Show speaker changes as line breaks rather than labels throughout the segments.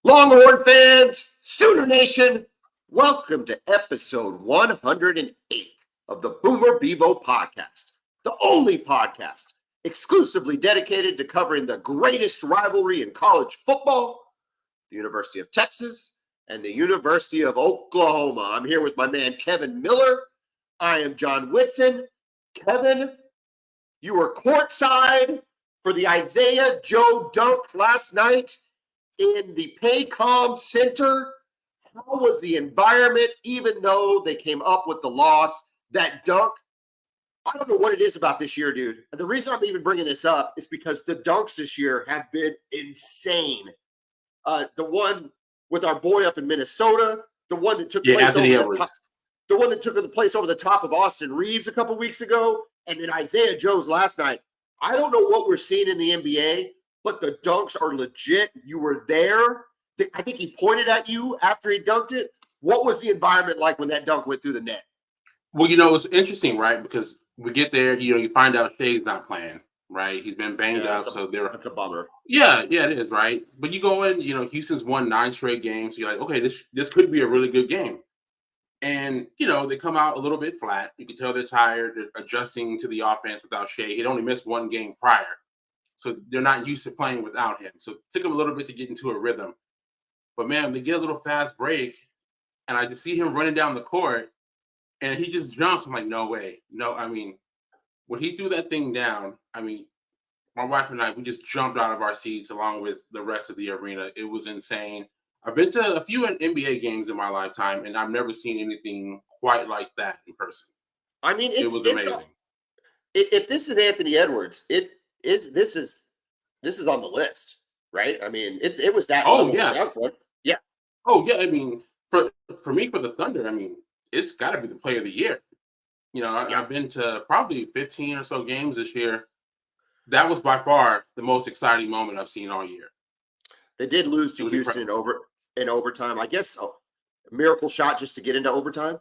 Longhorn fans, Sooner Nation, welcome to episode 108 of the Bevo Podcast, the only podcast exclusively dedicated to covering the greatest rivalry in college football, the University of Texas and the University of Oklahoma. I'm here with my man, Kevin Miller. I am John Whitson. Kevin, you were courtside for the Isaiah Joe dunk last night in the Paycom Center. How was the environment, even though they came up with the loss? That dunk, I don't know what it is about this year, dude. The reason I'm even bringing this up is because the dunks this year have been insane. The one with our boy up in Minnesota, the one that took place over the top, the one that took the place over the top of Austin Reeves a couple weeks ago, and then Isaiah Joe's last night. I don't know what we're seeing in the NBA, but the dunks are legit. You were there. I think he pointed at you after he dunked it. What was the environment like when that dunk went through the net?
Well, it was interesting, right? Because we get there, you find out Shea's not playing, right? He's been banged up, so
that's a bummer.
Yeah, it is, right? But you go in, Houston's won 9 straight games. So you're like, okay, this could be a really good game. And, they come out a little bit flat. You can tell they're tired. They're adjusting to the offense without Shea. He'd only missed 1 game prior. So they're not used to playing without him. So it took him a little bit to get into a rhythm. But, man, they get a little fast break, and I just see him running down the court, and he just jumps. I'm like, no way. No, when he threw that thing down, my wife and I, we just jumped out of our seats along with the rest of the arena. It was insane. I've been to a few NBA games in my lifetime, and I've never seen anything quite like that in person.
It
was amazing.
If this is Anthony Edwards, this is on the list, right? It was that.
Oh yeah,
yeah.
Oh yeah. For me, for the Thunder, it's got to be the player of the year. I've been to probably 15 or so games this year. That was by far the most exciting moment I've seen all year.
They did lose to Houston in overtime. I guess a miracle shot just to get into overtime.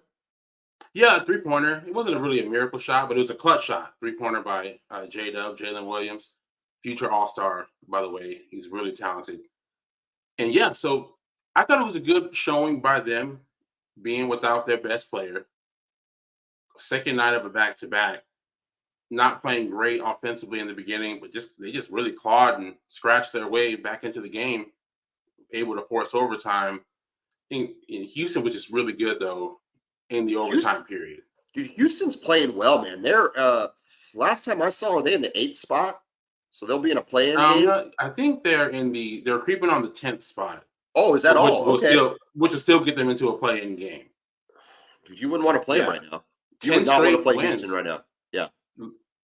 Yeah, a 3-pointer. It wasn't really a miracle shot, but it was a clutch shot. 3-pointer by J-Dub, Jalen Williams, future All-Star, by the way. He's really talented. And yeah, so I thought it was a good showing by them being without their best player. Second night of a back-to-back. Not playing great offensively in the beginning, but they just really clawed and scratched their way back into the game, able to force overtime. In Houston was just really good, though, in the overtime period.
Dude, Houston's playing well, man. They're last time I saw, are they in the 8th spot? So they'll be in a play-in game?
I think they're creeping on the 10th spot.
Oh, is that all?
Which will still get them into a play-in game.
Dude, you wouldn't want to play them right now. You would not want to play Houston right now. Yeah.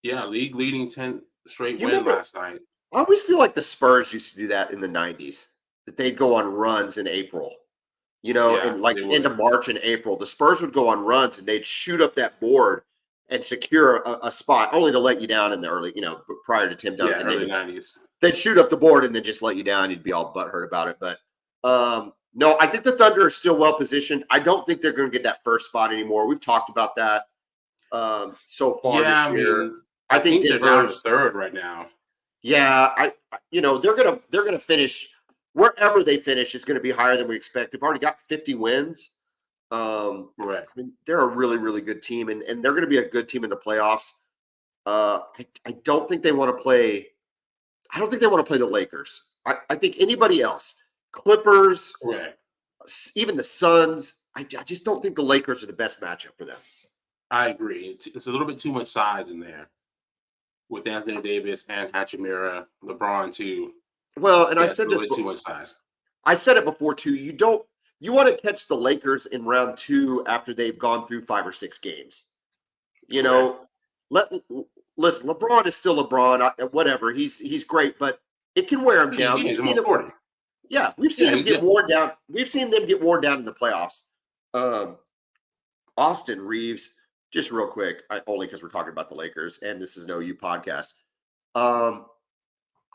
Yeah, league leading 10 straight win last night.
I always feel like the Spurs used to do that in the 90s, that they'd go on runs in April. And like into March and April, the Spurs would go on runs and they'd shoot up that board and secure a spot, only to let you down in the early, prior to Tim Duncan.
Yeah, early 90s.
They'd shoot up the board and then just let you down. You'd be all butthurt about it. But no, I think the Thunder are still well positioned. I don't think they're going to get that first spot anymore. We've talked about that so far this year. I think
they're down to 3rd right now.
Yeah, they're gonna finish wherever they finish is going to be higher than we expect. They've already got 50 wins.
Right.
They're a really, really good team, and they're going to be a good team in the playoffs. I don't think they want to play. I don't think they want to play the Lakers. I think anybody else, Clippers,
correct,
even the Suns. I just don't think the Lakers are the best matchup for them.
I agree. It's a little bit too much size in there with Anthony Davis and Hachimura, LeBron too.
Well, and I said this
too much size.
I said it before too. You want to catch the Lakers in round 2 after they've gone through 5 or 6 games. Listen, LeBron is still LeBron. Whatever, he's great, but it can wear him down. We've seen him. Yeah, we've seen him get worn down. We've seen them get worn down in the playoffs. Austin Reeves. Just real quick, only because we're talking about the Lakers, and this is an OU podcast. I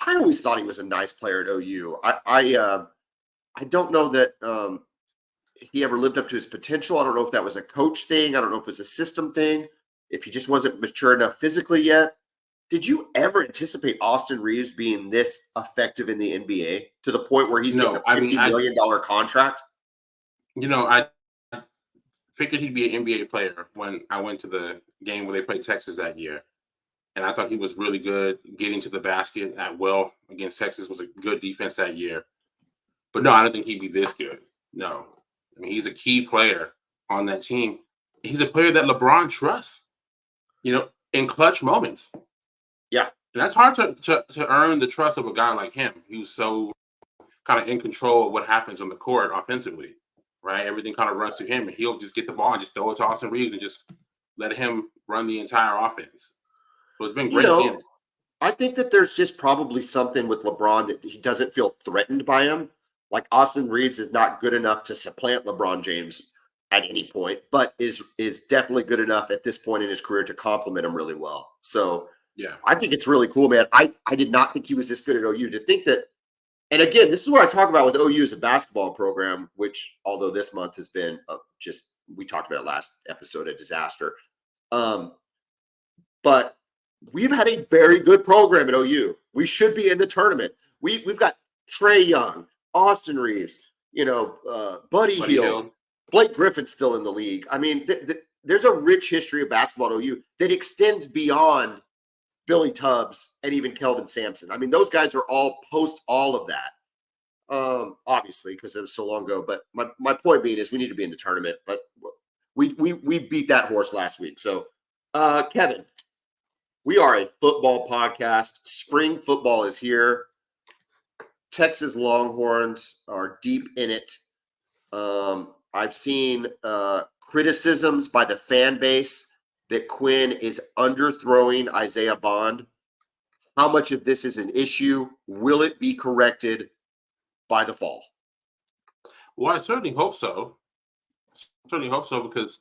always thought he was a nice player at OU. I don't know that he ever lived up to his potential. I don't know if that was a coach thing. I don't know if it was a system thing. If he just wasn't mature enough physically yet. Did you ever anticipate Austin Reeves being this effective in the NBA to the point where he's getting
No,
a
I mean,
$50 million contract?
I figured he'd be an NBA player when I went to the game where they played Texas that year. And I thought he was really good getting to the basket at will against Texas. Was a good defense that year. But no, I don't think he'd be this good. No. I mean, he's a key player on that team. He's a player that LeBron trusts, in clutch moments.
Yeah.
And that's hard to earn the trust of a guy like him, who's so kind of in control of what happens on the court offensively, right? Everything kind of runs through him, and he'll just get the ball and just throw it to Austin Reeves and just let him run the entire offense. So it's been great seeing it.
I think that there's just probably something with LeBron that he doesn't feel threatened by him. Like Austin Reeves is not good enough to supplant LeBron James at any point, but is definitely good enough at this point in his career to complement him really well. So
yeah,
I think it's really cool, man. I did not think he was this good at OU. To think that, and again, this is what I talk about with OU as a basketball program, which although this month has been we talked about it last episode, a disaster. But we've had a very good program at OU. We should be in the tournament. We've got Trae Young, Austin Reeves, Buddy Hield. Blake Griffin's still in the league. I mean, there's a rich history of basketball at OU that extends beyond Billy Tubbs and even Kelvin Sampson. I mean, those guys are all post all of that, obviously, because it was so long ago. But my point being is we need to be in the tournament. But we beat that horse last week. So, Kevin, we are a football podcast. Spring football is here. Texas Longhorns are deep in it. I've seen criticisms by the fan base that Quinn is underthrowing Isaiah Bond. How much of this is an issue? Will it be corrected by the fall?
Well, I certainly hope so. Because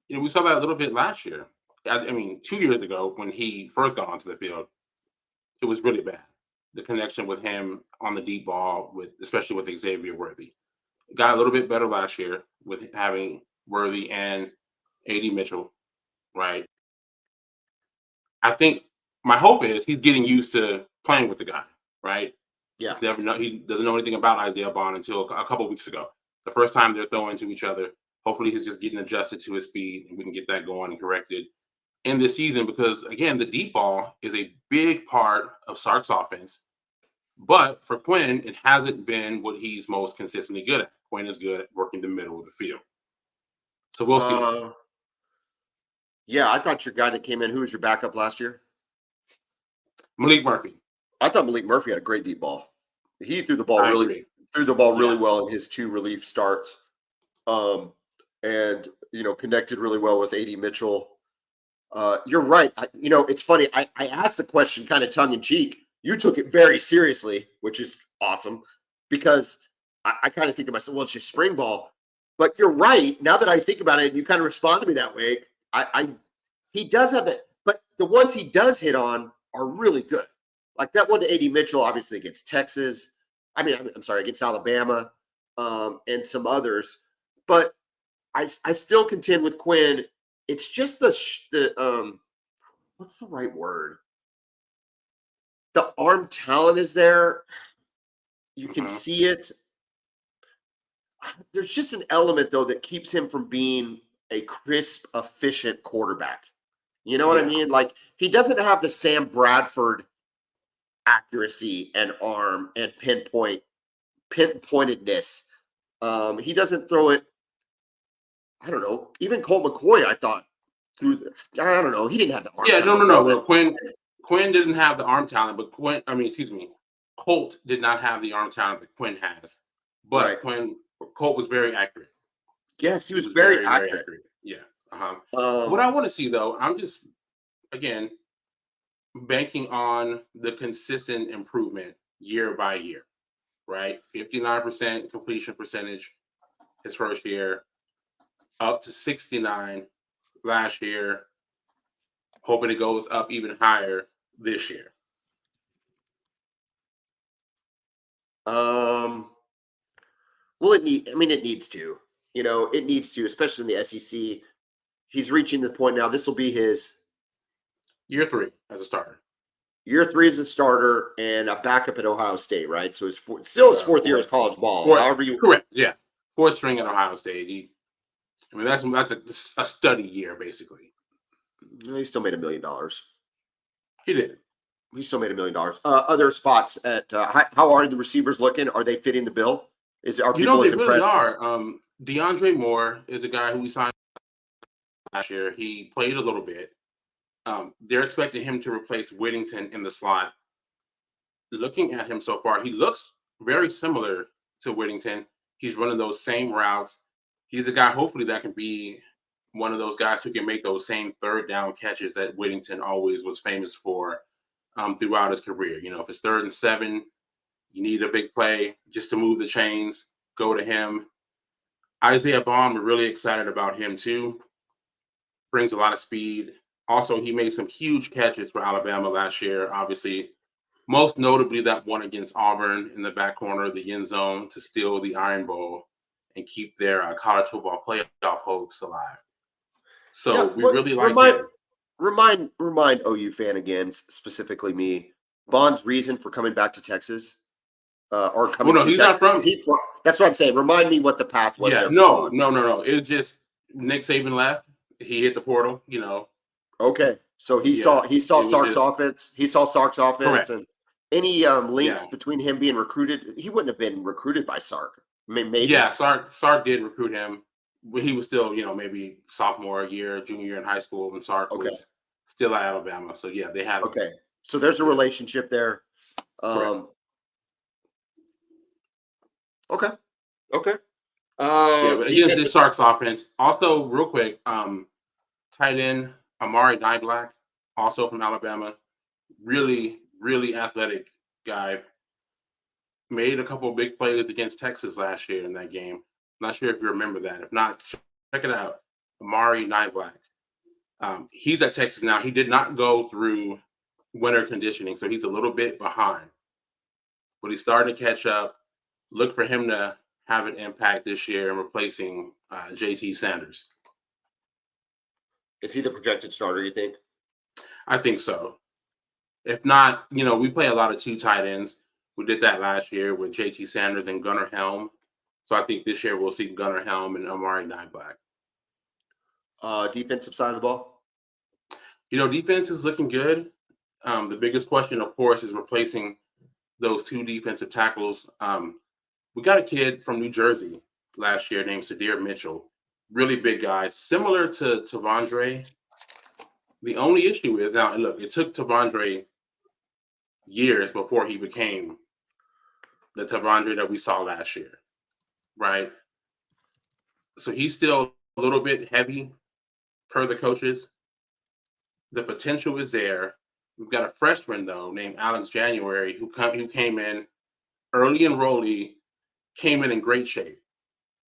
we saw that a little bit last year. I mean, 2 years ago when he first got onto the field, it was really bad. The connection with him on the deep ball, especially with Xavier Worthy. It got a little bit better last year with having Worthy and A.D. Mitchell, right? I think my hope is he's getting used to playing with the guy, right?
Yeah.
He doesn't know anything about Isaiah Bond until a couple weeks ago. The first time they're throwing to each other. Hopefully he's just getting adjusted to his speed and we can get that going and corrected in this season because, again, the deep ball is a big part of Sark's offense. But for Quinn, it hasn't been what he's most consistently good at. Quinn is good at working the middle of the field. So we'll see.
Yeah, I thought your guy that came in, who was your backup last year?
Malik Murphy.
I thought Malik Murphy had a great deep ball. He threw the ball really well in his 2 relief starts. And connected really well with A.D. Mitchell. You're right. It's funny. I asked the question kind of tongue in cheek. You took it very seriously, which is awesome because I kind of think to myself, well, it's just spring ball. But you're right. Now that I think about it, and you kind of respond to me that way. He does have that, but the ones he does hit on are really good. Like that one to A.D. Mitchell, obviously against Texas. I'm sorry, against Alabama, and some others. But I still contend with Quinn. It's just the what's the right word? The arm talent is there. You can see it. There's just an element though that keeps him from being a crisp, efficient quarterback. You know what I mean? Like he doesn't have the Sam Bradford accuracy and arm and pinpointedness. He doesn't throw it. I don't know. Even Colt McCoy, I thought I don't know. He didn't have the arm.
Yeah, no. Quinn didn't have the arm talent, but Colt did not have the arm talent that Quinn has. But Colt was very accurate.
Yes, he was very accurate.
Yeah. What I want to see, though, I'm just, again, banking on the consistent improvement year by year, right? 59% completion percentage his first year, up to 69 last year, hoping it goes up even higher this year.
Well, it needs to. It needs to, especially in the SEC. He's reaching the point now. This will be his
year 3 as a starter.
year 3 as a starter and a backup at Ohio State, right? So it's still his 4th year as college ball. However you
correct, yeah, 4th string at Ohio State. That's a study year basically.
He still made $1 million.
He did.
He still made $1 million. Other spots at how are the receivers looking? Are they fitting the bill? Are people
They
as
really
impressed?
are. DeAndre Moore is a guy who we signed last year. He played a little bit. They're expecting him to replace Whittington in the slot. Looking at him so far, he looks very similar to Whittington. He's running those same routes. He's a guy, hopefully, that can be one of those guys who can make those same third down catches that Whittington always was famous for throughout his career. If it's 3rd and 7, you need a big play just to move the chains, go to him. Isaiah Bond, we're really excited about him too. Brings a lot of speed. Also, he made some huge catches for Alabama last year, obviously. Most notably that one against Auburn in the back corner of the end zone to steal the Iron Bowl and keep their college football playoff hopes alive. So we really like him.
Remind OU fan again, specifically me, Bond's reason for coming back to Texas or coming to
he's
Texas.
Not from.
That's what I'm saying. Remind me what the path was.
Yeah,
there
no. It's just Nick Saban left. He hit the portal.
Okay, so he saw Sark's offense. He saw Sark's offense,
correct.
And any links between him being recruited? He wouldn't have been recruited by Sark. Maybe.
Yeah, Sark did recruit him. He was still, maybe sophomore year, junior year in high school when Sark was still at Alabama. So yeah, they had.
Okay, so there's a relationship there. Okay.
But again, this Sark's offense. Also, real quick, tight end Amari Nyblack, also from Alabama, really, really athletic guy. Made a couple of big plays against Texas last year in that game. I'm not sure if you remember that. If not, check it out. Amari Nyblack. He's at Texas now. He did not go through winter conditioning, so he's a little bit behind. But he's starting to catch up. Look for him to have an impact this year in replacing JT Sanders.
Is he the projected starter, you think?
I think so. If not, we play a lot of 2 tight ends. We did that last year with JT Sanders and Gunnar Helm. So I think this year we'll see Gunnar Helm and Amari Nyblack.
Defensive side of the ball?
Defense is looking good. The biggest question, of course, is replacing those 2 defensive tackles. We got a kid from New Jersey last year named Sadir Mitchell. Really big guy, similar to Tavondre. The only issue is, now, look, it took Tavondre years before he became the Tavondre that we saw last year, right? So he's still a little bit heavy per the coaches. The potential is there. We've got a freshman, though, named Alex January, who came in early enrollee, came in great shape.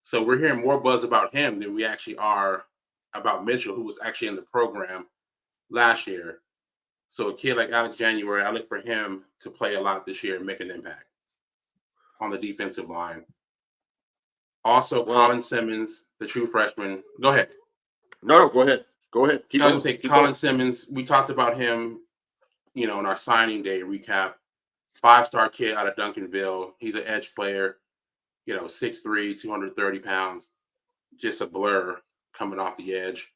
So we're hearing more buzz about him than we actually are about Mitchell, who was actually in the program last year. So a kid like Alex January, I look for him to play a lot this year and make an impact on the defensive line. Also, Colin Simmons, the true freshman. Go ahead.
No, go ahead.
I was going to say Colin Simmons. We talked about him, in our signing day recap. 5-star kid out of Duncanville. He's an edge player. 6'3", 230 pounds, just a blur coming off the edge.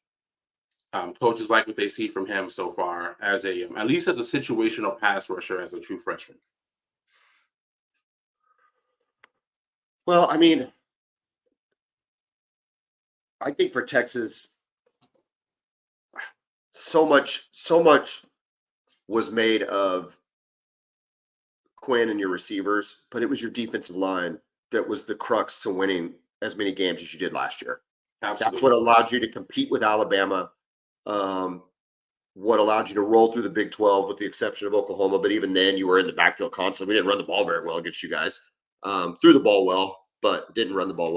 Coaches like what they see from him so far as at least as a situational pass rusher as a true freshman.
Well, I think for Texas, so much was made of Quinn and your receivers, but it was your defensive line that was the crux to winning as many games as you did last year.
Absolutely.
That's what allowed you to compete with Alabama. What allowed you to roll through the Big 12 with the exception of Oklahoma. But even then you were in the backfield constantly. We didn't run the ball very well against you guys. Threw the ball well, but didn't run the ball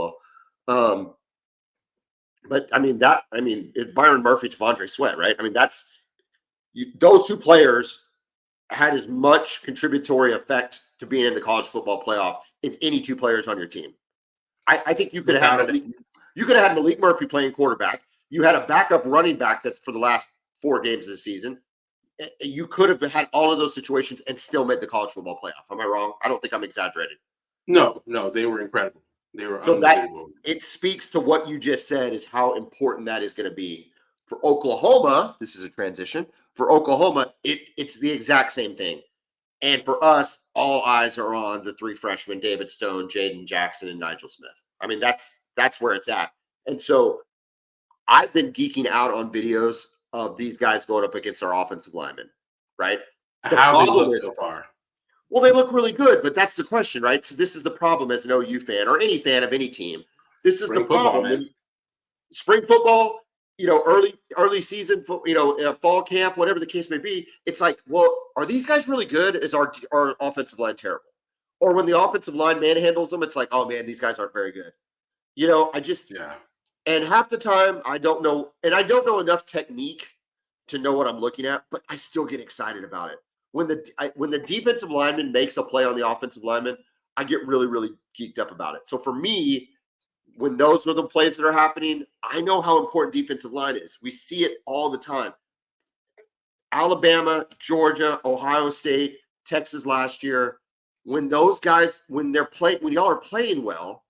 well. But Byron Murphy, Tavondre Sweat, right? Those 2 players had as much contributory effect to being in the college football playoff as any 2 players on your team. I think you could have had Malik Murphy playing quarterback. You had a backup running back that's for the last 4 games of the season. you could have had all of those situations and still made the college football playoff. Am I wrong? I don't think I'm exaggerating.
No, they were incredible. They were
So that
unbelievable.
it speaks to what you just said is how important that is going to be for Oklahoma. This is a transition for Oklahoma. It's the exact same thing. And for us, all eyes are on the three freshmen: David Stone, Jaden Jackson, and Nigel Smith. I mean, that's where it's at. And so I've been geeking out on videos of these guys going up against our offensive linemen, right? The
How they
problem
look
is,
so far.
well, they look really good, but that's the question, right? So this is the problem as an OU fan or any fan of any team. This is the
Spring football,
problem
man.
when spring football, early season, fall camp, whatever the case may be. It's like, well, are these guys really good? Is our offensive line terrible? Or when the offensive line manhandles them, it's like, oh man, these guys aren't very good.
Yeah.
And half the time I don't know, and I don't know enough technique to know what I'm looking at, but I still get excited about it. When the defensive lineman makes a play on the offensive lineman, I get really, really geeked up about it. So for me, when those are the plays that are happening, I know how important defensive line is. We see it all the time. Alabama, Georgia, Ohio State, Texas last year. When those guys, when y'all are playing well,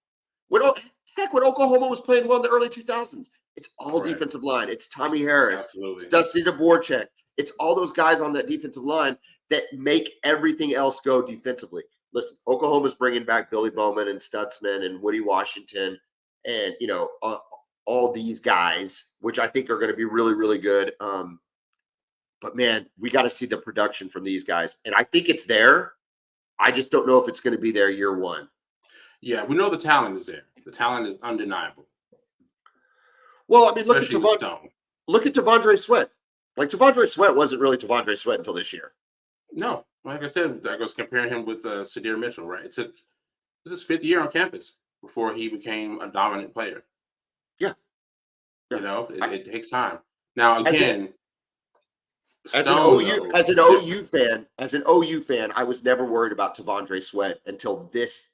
when Oklahoma was playing well in the early 2000s, it's all
Right.
defensive line. It's Tommy Harris.
Absolutely.
It's Dusty Dvorak. It's all those guys on that defensive line that make everything else go defensively. Listen, Oklahoma's bringing back Billy Bowman and Stutzman and Woody Washington and, all these guys, which I think are going to be really, really good. But man, we got to see the production from these guys. And I think it's there. I just don't know if it's going to be there year one.
Yeah, we know the talent is there. The talent is undeniable.
Well, I mean,
Especially with Stone.
Look at T'Vondre Sweat. Like, T'Vondre Sweat wasn't really T'Vondre Sweat until this year.
No, like I said, I was comparing him with Sadir Mitchell, right? This is his 5th year on campus before he became a dominant player.
Yeah.
It takes time. Now, again,
as an OU fan, I was never worried about T'Vondre Sweat until this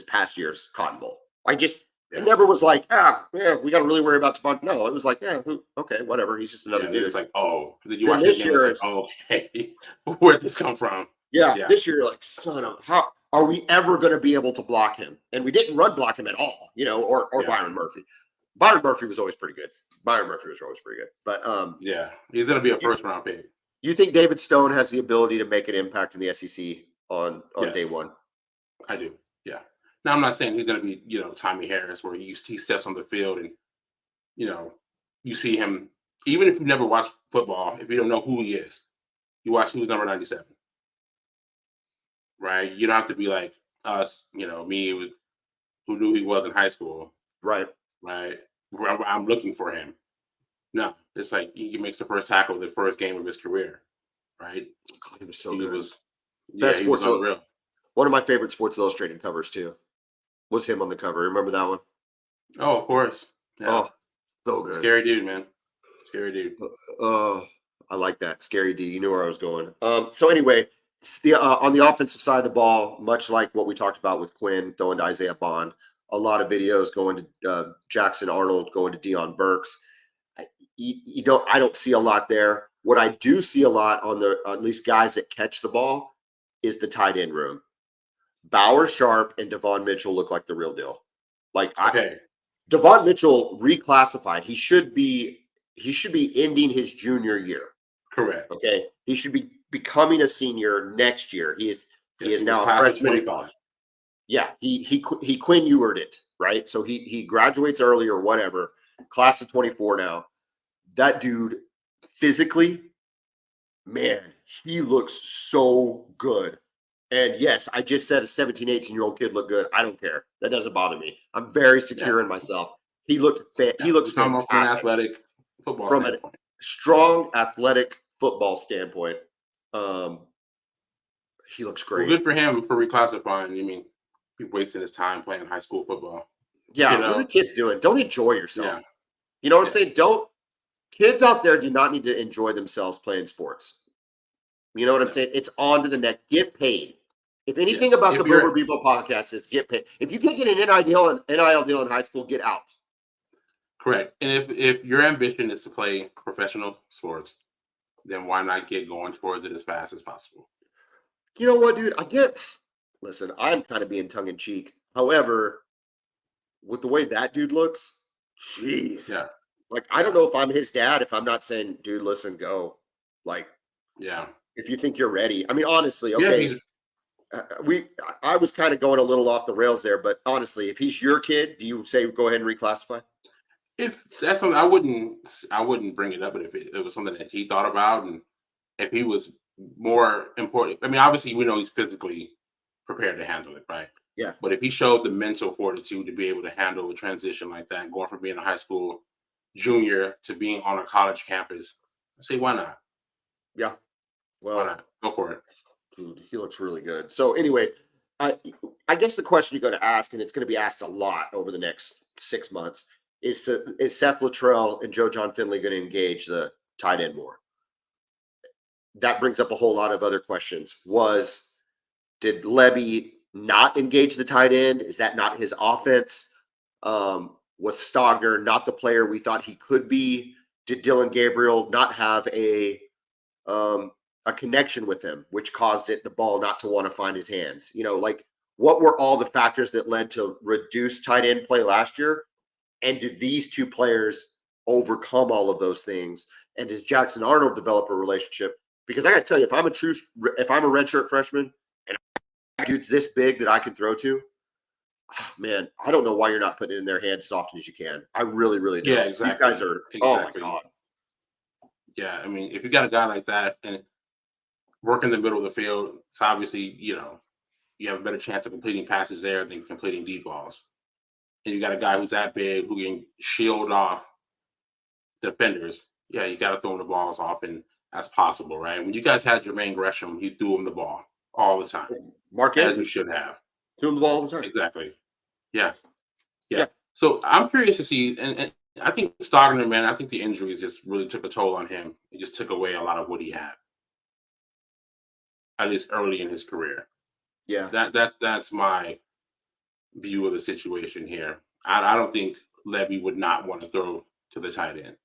past year's Cotton Bowl. It never was like, we got to really worry about T'Vondre. No, it was like, okay, whatever. He's just another dude.
It's like, oh, did you watch this game? It's like, okay, where'd this come from?
Yeah, this year, like, how are we ever going to be able to block him? And we didn't run block him at all, or Byron Murphy. Byron Murphy was always pretty good. But
he's going to be a first-round pick.
You think David Stone has the ability to make an impact in the SEC on day one?
I do. Yeah. Now, I'm not saying he's going to be, Tommy Harris, where he steps on the field and, you see him. Even if you never watched football, if you don't know who he is, you watch who's number 97. Right? You don't have to be like us, me, who knew he was in high school.
Right.
I'm looking for him. No, it's like he makes the first tackle of the first game of his career. Right?
God, he was so good.
He was unreal.
One of my favorite Sports Illustrated covers, too, was him on the cover. Remember that one?
Oh, of course. Yeah.
Oh, so good.
Scary dude, man. Scary dude.
I like that. Scary D. You knew where I was going. So anyway, on the offensive side of the ball, much like what we talked about with Quinn throwing to Isaiah Bond, a lot of videos going to Jackson Arnold, going to Deion Burks. I don't see a lot there. What I do see a lot on at least guys that catch the ball is the tight end room. Bauer Sharp and Devon Mitchell look like the real deal. Devon Mitchell reclassified. He should be ending his junior year.
Correct.
Okay. He should be becoming a senior next year. He is now a freshman in college. Yeah, he Quinn Ewert it, right? So he graduates early or whatever. Class of 24 now. That dude physically, man, he looks so good. And yes, I just said a 17, 18-year-old kid looked good. I don't care. That doesn't bother me. I'm very secure in myself. He looks fantastic.
From an athletic football standpoint.
A strong athletic football standpoint, he looks great.
Well, good for him for reclassifying. I mean, he's wasting his time playing high school football.
Yeah, what are the kids doing? Don't enjoy yourself. Yeah. You know what I'm saying? Kids out there do not need to enjoy themselves playing sports. You know what I'm saying? It's on to the next. Get paid. If anything about the Boomer Bevo podcast is get paid. If you can't get an NIL deal in high school, get out.
Correct. And if your ambition is to play professional sports, then why not get going towards it as fast as possible?
You know what, dude? Listen, I'm kind of being tongue in cheek. However, with the way that dude looks, jeez.
Yeah,
Like, I don't
yeah,
know if I'm his dad, if I'm not saying, dude, listen, go. Like,
yeah,
if you think you're ready. I mean, honestly,
yeah.
okay. I was kind of going a little off the rails there, but honestly, if he's your kid, do you say go ahead and reclassify?
If that's something I wouldn't bring it up, but if it was something that he thought about, and if he was more important, I mean, obviously we know he's physically prepared to handle it, right?
Yeah.
But if he showed the mental fortitude to be able to handle a transition like that, going from being a high school junior to being on a college campus, I say why not?
Yeah.
Why
Well,
not? Go for it.
dude, he looks really good. So anyway, I I guess the question you're going to ask, and it's going to be asked a lot over the next 6 months, is Seth Luttrell and Joe John Finley going to engage the tight end more? That brings up a whole lot of other questions. Did Levy not engage the tight end? Is that not his offense? Was Stogner not the player we thought he could be? Did Dylan Gabriel not have um, a connection with him, which caused the ball not to want to find his hands? Like, what were all the factors that led to reduced tight end play last year? And do these two players overcome all of those things? And does Jackson Arnold develop a relationship? Because I got to tell you, if I'm a redshirt freshman and dude's this big that I can throw to, man, I don't know why you're not putting it in their hands as often as you can. I really, really
Yeah,
don't. These guys
exactly,
are, oh my
exactly.
God.
Yeah, I mean, if you got a guy like that and work in the middle of the field, it's obviously you have a better chance of completing passes there than completing deep balls. And you got a guy who's that big who can shield off defenders. Yeah, you got to throw him the ball as often as possible, right? When you guys had Jermaine Gresham, you threw him the ball all the time,
Mark
as you
Andrews,
should have.
threw him the ball all the time.
Exactly. Yeah, yeah.
Yeah.
So I'm curious to see, and I think Stogner, man, I think the injuries just really took a toll on him. It just took away a lot of what he had, at least early in his career.
Yeah.
That's my view of the situation here. I don't think Levy would not want to throw to the tight end.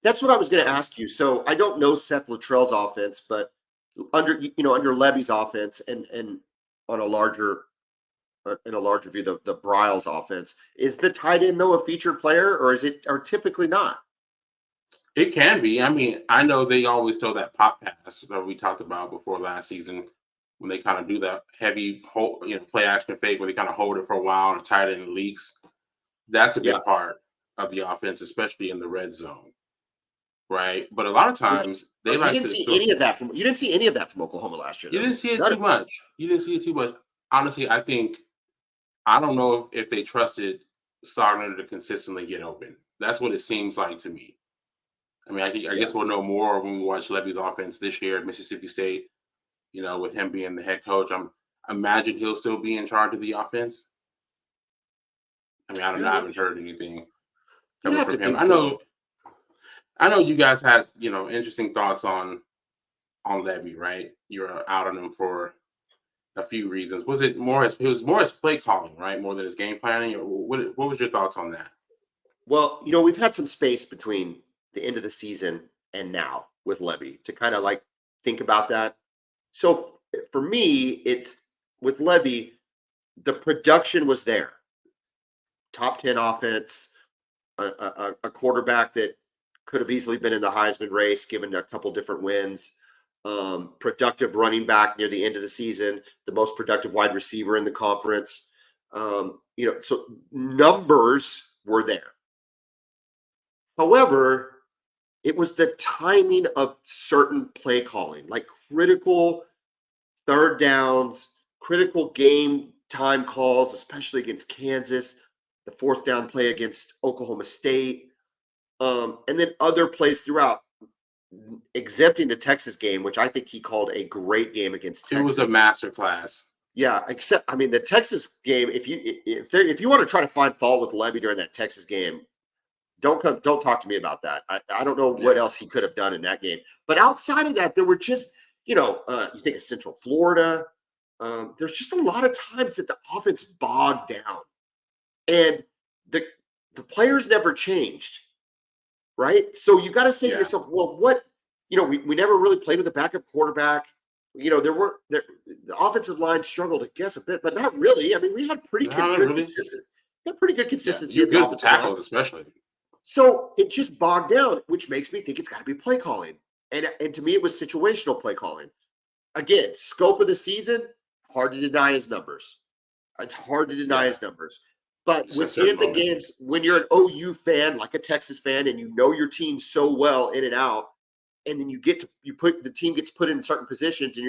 That's what I was going to
Um,
ask you. So I don't know Seth Luttrell's offense, but under Levy's offense and on a larger in a larger view, the Bryles offense, is the tight end though a featured player, or typically not?
It can be. I mean, I know they always throw that pop pass that we talked about before last season when they kind of do that heavy hold, play action fake where they kind of hold it for a while and tight end leaks. That's a
Yeah,
big part of the offense, especially in the red zone, right? But a lot of
which
times they
you
like
didn't
to
see
throw.
any of that from Oklahoma last year
You
though.
didn't see it
None
too
of it.
much. You didn't see it too much. Honestly, I don't know if they trusted Stogner to consistently get open. That's what it seems like to me. I mean, I
Yeah,
guess we'll know more when we watch Levy's offense this year at Mississippi State. With him being the head coach, I imagine he'll still be in charge of the offense. I mean, I don't
yeah.
know. I
Well,
haven't heard anything
you'd
coming
have to
from him.
think so.
I know you guys had interesting thoughts on Levy, right? You're out on him for a few reasons. Was it more as play calling, right, more than his game planning? Or what was your thoughts on that?
Well, we've had some space between the end of the season and now with Levy to kind of like think about that. So for me, it's with Levy, the production was there. Top 10 offense, a quarterback that could have easily been in the Heisman race, given a couple different wins. Productive running back near the end of the season, the most productive wide receiver in the conference. So numbers were there. However, it was the timing of certain play calling, like critical third downs, critical game time calls, especially against Kansas, the fourth down play against Oklahoma State, and then other plays throughout, exempting the Texas game, which I think he called a great game against
It was a
Texas.
master class.
Yeah, except I mean the Texas game. If you want to try to find fault with Levy during that Texas game, don't talk to me about that. I don't know what
Yeah,
else he could have done in that game. But outside of that, there were just you think of Central Florida. There's just a lot of times that the offense bogged down, and the the players never changed, right? So you got to say to
yeah.
yourself, well, what we never really played with a backup quarterback. The offensive line struggled, I guess, a bit, but not really. I mean, we had pretty
Not
good
really.
consistency
You're
in the
good with
offensive line.
tackles, especially.
So it just bogged down, which makes me think it's got to be play calling. And to me, it was situational play calling. Again, scope of the season, hard to deny his numbers. It's hard to deny his numbers. But
Just
within the games, when you're an OU fan, like a Texas fan, and you know your team so well in and out, and then the team gets put in certain positions, and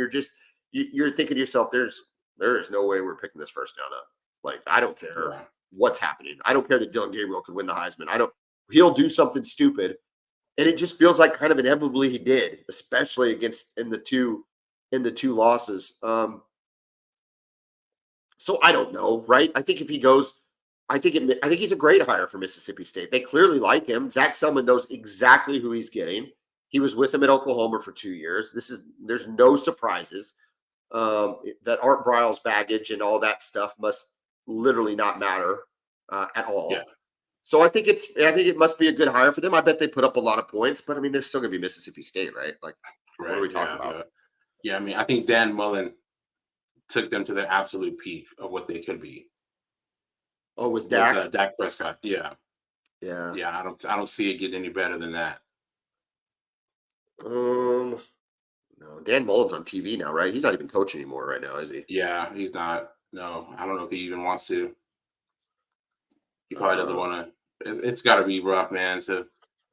you're thinking to yourself, there is no way we're picking this first down up. Like, I don't care what's happening. I don't care that Dylan Gabriel could win the Heisman. He'll do something stupid. And it just feels like kind of inevitably he did, especially in the two losses. So I don't know, right? I think if he goes, I think he's a great hire for Mississippi State. They clearly like him. Zach Selman knows exactly who he's getting. He was with him at Oklahoma for 2 years. There's no surprises. That Art Briles baggage and all that stuff must literally not matter at all.
Yeah.
So I think it must be a good hire for them. I bet they put up a lot of points, but I mean, they're still going to be Mississippi State, right? Like, what are we talking about?
Yeah, I mean, I think Dan Mullen took them to their absolute peak of what they could be.
Oh, with Dak?
With, Dak Prescott, yeah.
Yeah.
I don't see it getting any better than that.
No, Dan Mullen's on TV now, right? He's not even coaching anymore right now, is he?
Yeah, he's not. No, I don't know if he even wants to. He probably doesn't want to. It's got to be rough, man, to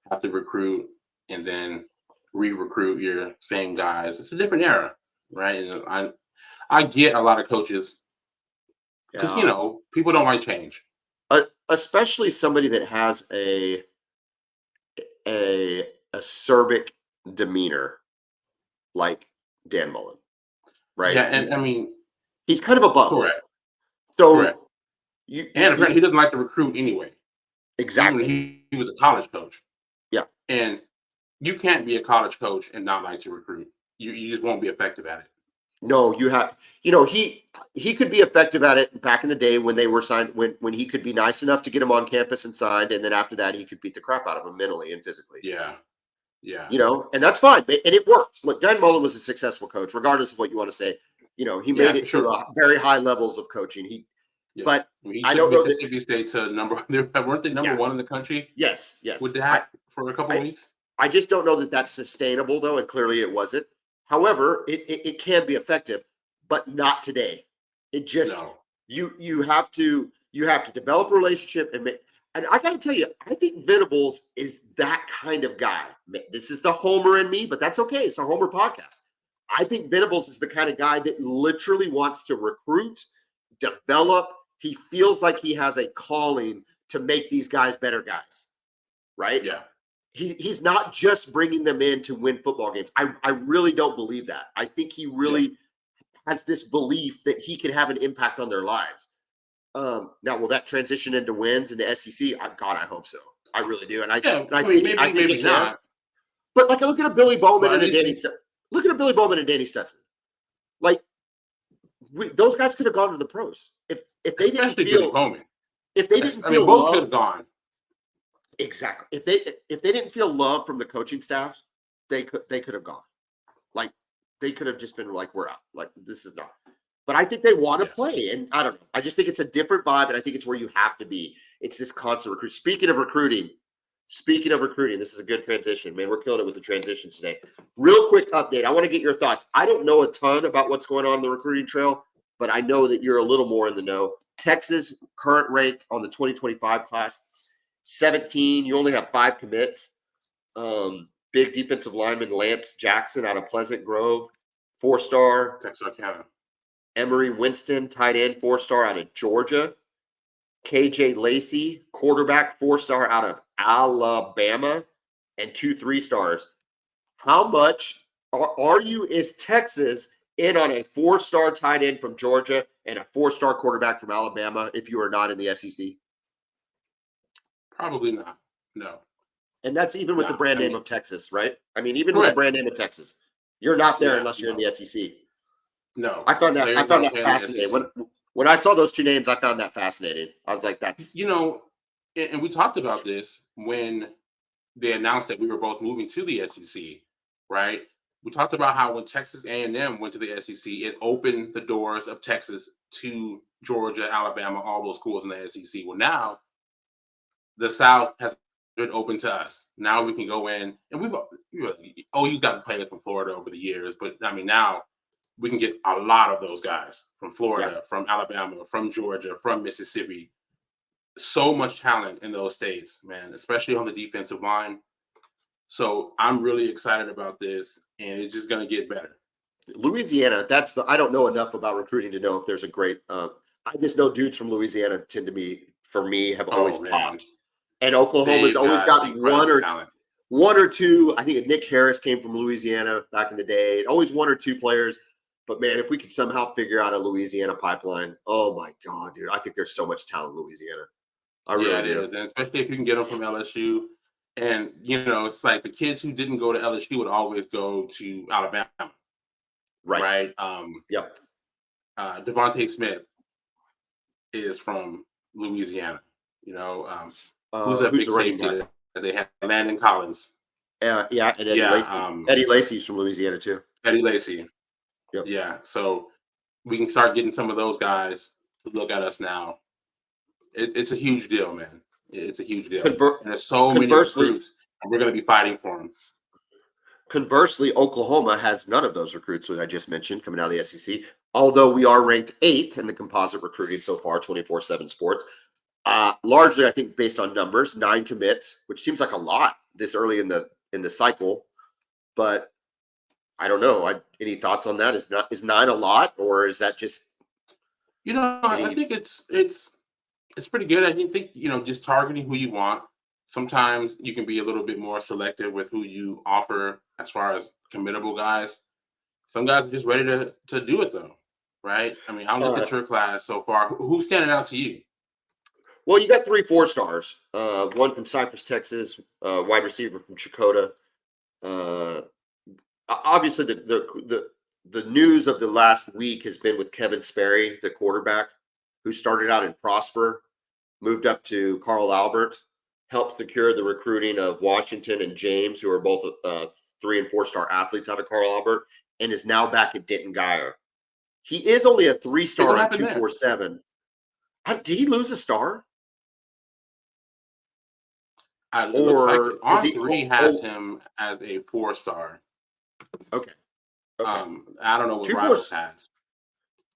have to recruit and then re-recruit your same guys. It's a different era, right? And I get a lot of coaches because people don't like change,
especially somebody that has a acerbic demeanor like Dan Mullen, right?
Yeah, and I mean,
he's kind of a butthole.
Correct.
So
correct. And apparently he doesn't like to recruit anyway.
Exactly.
He was a college coach.
Yeah.
And you can't be a college coach and not like to recruit. You just won't be effective at it.
No, you have, he could be effective at it back in the day when they were signed, when he could be nice enough to get him on campus and signed. And then after that, he could beat the crap out of him mentally and physically.
Yeah. Yeah.
And that's fine. And it worked. Look, Dan Mullen was a successful coach, regardless of what you want to say. He made it to very high levels of coaching. But I don't know.
Mississippi State to weren't they number one in the country?
Yes.
With that for a couple of weeks?
I just don't know that that's sustainable, though, and clearly it wasn't. However, it can be effective, but not today. It just you have to develop a relationship and I got to tell you, I think Venables is that kind of guy. This is the homer in me, but that's okay. It's a homer podcast. I think Venables is the kind of guy that literally wants to recruit, develop. He feels like he has a calling to make these guys better guys, right?
Yeah.
He's not just bringing them in to win football games. I really don't believe that. I think he really has this belief that he can have an impact on their lives. Now, will that transition into wins in the SEC? God, I hope so. I really do. And I think
maybe
it
not.
can. But like, look at a Billy Bowman and a Danny. Look at a Billy Bowman and Danny Stutzman. Like, those guys could have gone to the pros if they didn't feel.
Bowman.
If they didn't feel
both
love,
could have gone.
Exactly. If they didn't feel love from the coaching staff, they could have gone. Like, they could have just been like, we're out. Like, this is not. But I think they want to play, and I don't know. I just think it's a different vibe, and I think it's where you have to be. It's this constant recruit. Speaking of recruiting, this is a good transition, man. We're killing it with the transitions today. Real quick update. I want to get your thoughts. I don't know a ton about what's going on in the recruiting trail, but I know that you're a little more in the know. Texas current rank on the 2025 class, 17. You only have 5 commits. Big defensive lineman Lance Jackson out of Pleasant Grove, 4-star.
Texarkana.
Emory Winston, tight end, 4-star out of Georgia. KJ Lacey, quarterback, 4-star out of Alabama, and 2 3-stars. How much is Texas in on a 4-star tight end from Georgia and a 4-star quarterback from Alabama if you are not in the SEC?
Probably not. No.
And that's even with the brand name of Texas, right? I mean, even with the brand name of Texas, you're not there unless you're in the SEC.
No.
I found that fascinating. When I saw those 2 names, I found that fascinating. I was like, that's...
and we talked about this when they announced that we were both moving to the SEC. right? We talked about how when Texas A&M went to the SEC, it opened the doors of Texas to Georgia, Alabama, all those schools in the SEC. Well, now the South has been open to us. Now we can go in, and OU's gotten players from Florida over the years, but I mean now we can get a lot of those guys from Florida, from Alabama, from Georgia, from Mississippi. So much talent in those states, man, especially on the defensive line. So I'm really excited about this, and it's just going to get better.
Louisiana, I don't know enough about recruiting to know if there's a great, I just know dudes from Louisiana tend to be, for me, have always popped. And Oklahoma's always got one or two. I think Nick Harris came from Louisiana back in the day. Always one or two players. But man, if we could somehow figure out a Louisiana pipeline, oh my God, dude, I think there's so much talent in Louisiana. I really do.
And especially if you can get them from LSU. And, it's like the kids who didn't go to LSU would always go to Alabama. Right?
Yep.
Devontae Smith is from Louisiana. Who's that big safety that they have? Landon Collins.
And Eddie Lacy. Eddie Lacy's from Louisiana too.
Eddie Lacy.
Yep.
Yeah. So we can start getting some of those guys to look at us now. It's a huge deal, man. It's a huge deal. And there's so many recruits, and we're going to be fighting for them.
Conversely, Oklahoma has none of those recruits that I just mentioned coming out of the SEC, although we are ranked 8th in the composite recruiting so far, 24/7 Sports. Largely, I think, based on numbers, 9 commits, which seems like a lot this early in the cycle. But I don't know. Any thoughts on that? Is 9 a lot, or is that just?
I think it's pretty good. I think just targeting who you want. Sometimes you can be a little bit more selective with who you offer as far as committable guys. Some guys are just ready to do it though, right? I mean, I'll look at your class so far. Who's standing out to you?
Well, you got 3 4-stars. One from Cypress, Texas, wide receiver from Chakota. Obviously, the news of the last week has been with Kevin Sperry, the quarterback, who started out in Prosper, moved up to Carl Albert, helped secure the recruiting of Washington and James, who are both 3 and 4-star athletes out of Carl Albert, and is now back at Denton Guyer. He is only a 3-star on 247. Did he lose a star?
It looks like it. On3 has him as a 4-star.
Okay.
I don't know what Rivals has.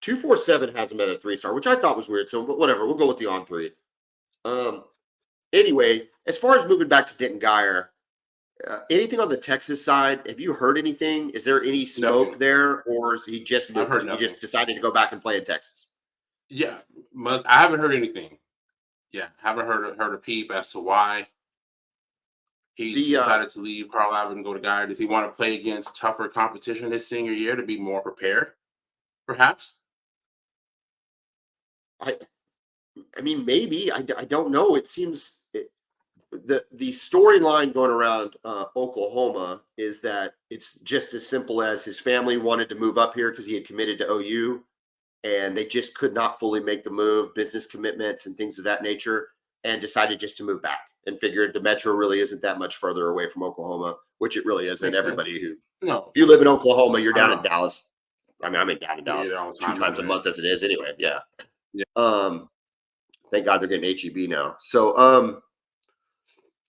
247 has him at a 3-star, which I thought was weird. So, but whatever, we'll go with the on3. Anyway, as far as moving back to Denton Guyer, anything on the Texas side? Have you heard anything? Is there any smoke there, or is he just moved? He just decided to go back and play in Texas?
Yeah, I haven't heard anything. Yeah, haven't heard a peep as to why he decided to leave Carl Albert and go to Guyer. Does he want to play against tougher competition his senior year to be more prepared? Perhaps.
I mean, maybe. I don't know. It seems the storyline going around Oklahoma is that it's just as simple as his family wanted to move up here because he had committed to OU, and they just could not fully make the move, business commitments and things of that nature, and decided just to move back and figured the metro really isn't that much further away from Oklahoma, which it really isn't. Everybody if you live in Oklahoma, you're down in Dallas. I mean, I'm down in Dallas 2 times a month as it is anyway. Yeah. Thank God they're getting HEB now. So,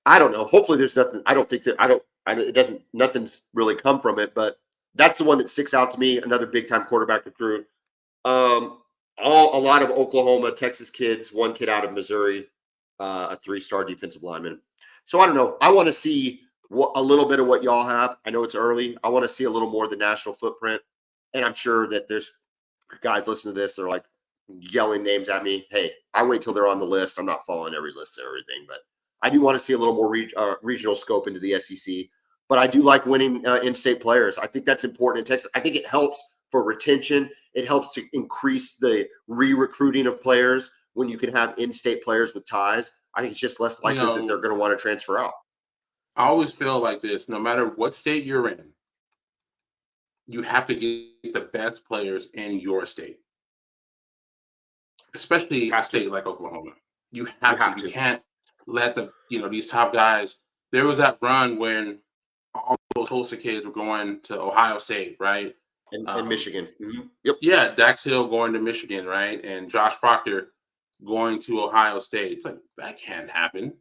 I don't know. Hopefully there's nothing. I don't think that it doesn't, nothing's really come from it, but that's the one that sticks out to me. Another big time quarterback recruit. A lot of Oklahoma, Texas kids, 1 kid out of Missouri, a 3-star defensive lineman. So I don't know. I want to see a little bit of what y'all have. I know it's early. I want to see a little more of the national footprint. And I'm sure that there's guys listening to this. They're like yelling names at me. Hey, I wait till they're on the list. I'm not following every list and everything, but I do want to see a little more regional scope into the SEC. But I do like winning in-state players. I think that's important in Texas. I think it helps for retention. It helps to increase the re-recruiting of players when you can have in-state players with ties. I think it's just less likely that they're going to want to transfer out.
I always feel like this. No matter what state you're in, you have to get the best players in your state, especially a state like Oklahoma. You have to. You can't let these top guys. There was that run when all those Tulsa kids were going to Ohio State, right?
And Michigan. Yep.
Yeah, Dax Hill going to Michigan, right? And Josh Proctor going to Ohio State. It's like, that can't happen.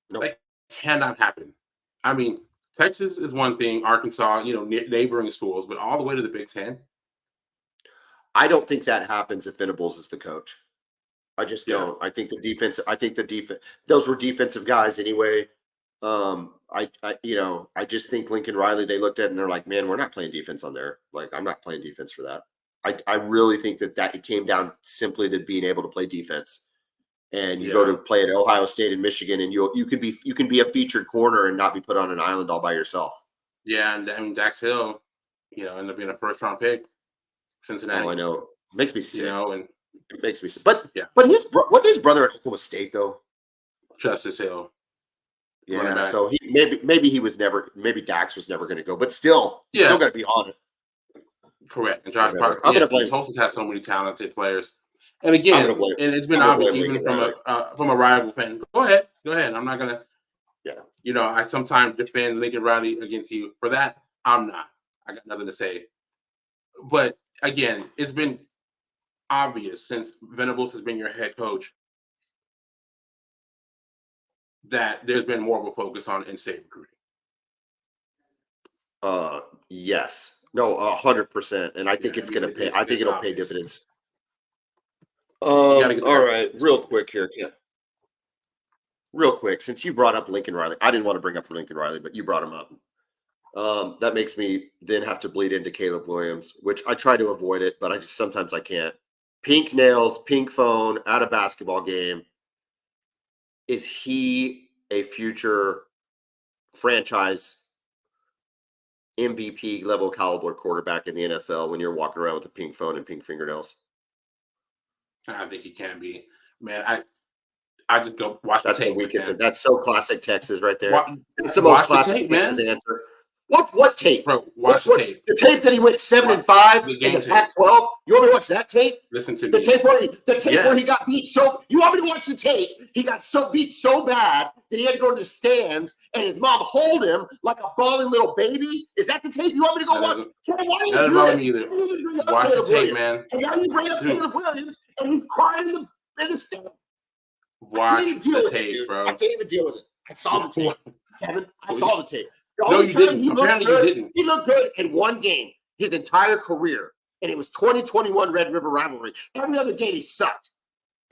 Nope.
That cannot happen. I mean, Texas is one thing, Arkansas, neighboring schools, but all the way to the Big Ten.
I don't think that happens if Venables is the coach. I just
Yeah.
don't. I think the defense. Those were defensive guys anyway. I just think Lincoln Riley. They looked at it and they're like, man, we're not playing defense on there. Like, I'm not playing defense for that. I really think that it came down simply to being able to play defense. And you go to play at Ohio State and Michigan, and you can be a featured corner and not be put on an island all by yourself.
Yeah, and I mean Dax Hill, ended up being a first-round pick, Cincinnati.
Oh, I know. It makes me sick.
And
it makes me sick. But what his brother at Oklahoma State though?
Justice Hill.
Yeah, so maybe Dax was never going to go, but still going to be on it.
Correct. And Josh Proctor. I'm going to blame. Tulsa's has so many talented players. And again, and it's been obvious even from a rival fan. Go ahead. I'm not gonna. Yeah. I sometimes defend Lincoln Riley against you. For that, I'm not. I got nothing to say. But again, it's been obvious since Venables has been your head coach that there's been more of a focus on in-state recruiting.
Yes. No, 100%. And I think it's going to pay. I think it'll pay dividends. All right, real quick here. Yeah. Real quick, since you brought up Lincoln Riley, I didn't want to bring up Lincoln Riley, but you brought him up. That makes me then have to bleed into Caleb Williams, which I try to avoid it, but sometimes I can't. Pink nails, pink phone at a basketball game. Is he a future franchise MVP level caliber quarterback in the NFL when you're walking around with a pink phone and pink fingernails?
I think he can be. Man, I just go watch
the tape. That's the weakest. And that's so classic Texas right there. That's the
most
classic Texas answer. What tape?
Bro, watch the tape.
The tape that he went 7-5 in the Pac-12. You want me to watch that tape?
Listen to
the tape where he got beat. So you want me to watch the tape? He got beat so bad that he had to go to the stands, and his mom hold him like a bawling little baby. Is that the tape you want me to go watch? Why do you do this?
Watch the tape, man.
And now you bring up Caleb Williams, and he's crying in the stand.
Watch the tape, bro.
I can't even deal with it. I saw the tape, Kevin. I saw the tape.
No, you didn't. Apparently you didn't.
He looked good in one game his entire career, and it was 2021 Red River rivalry. Every other game he sucked.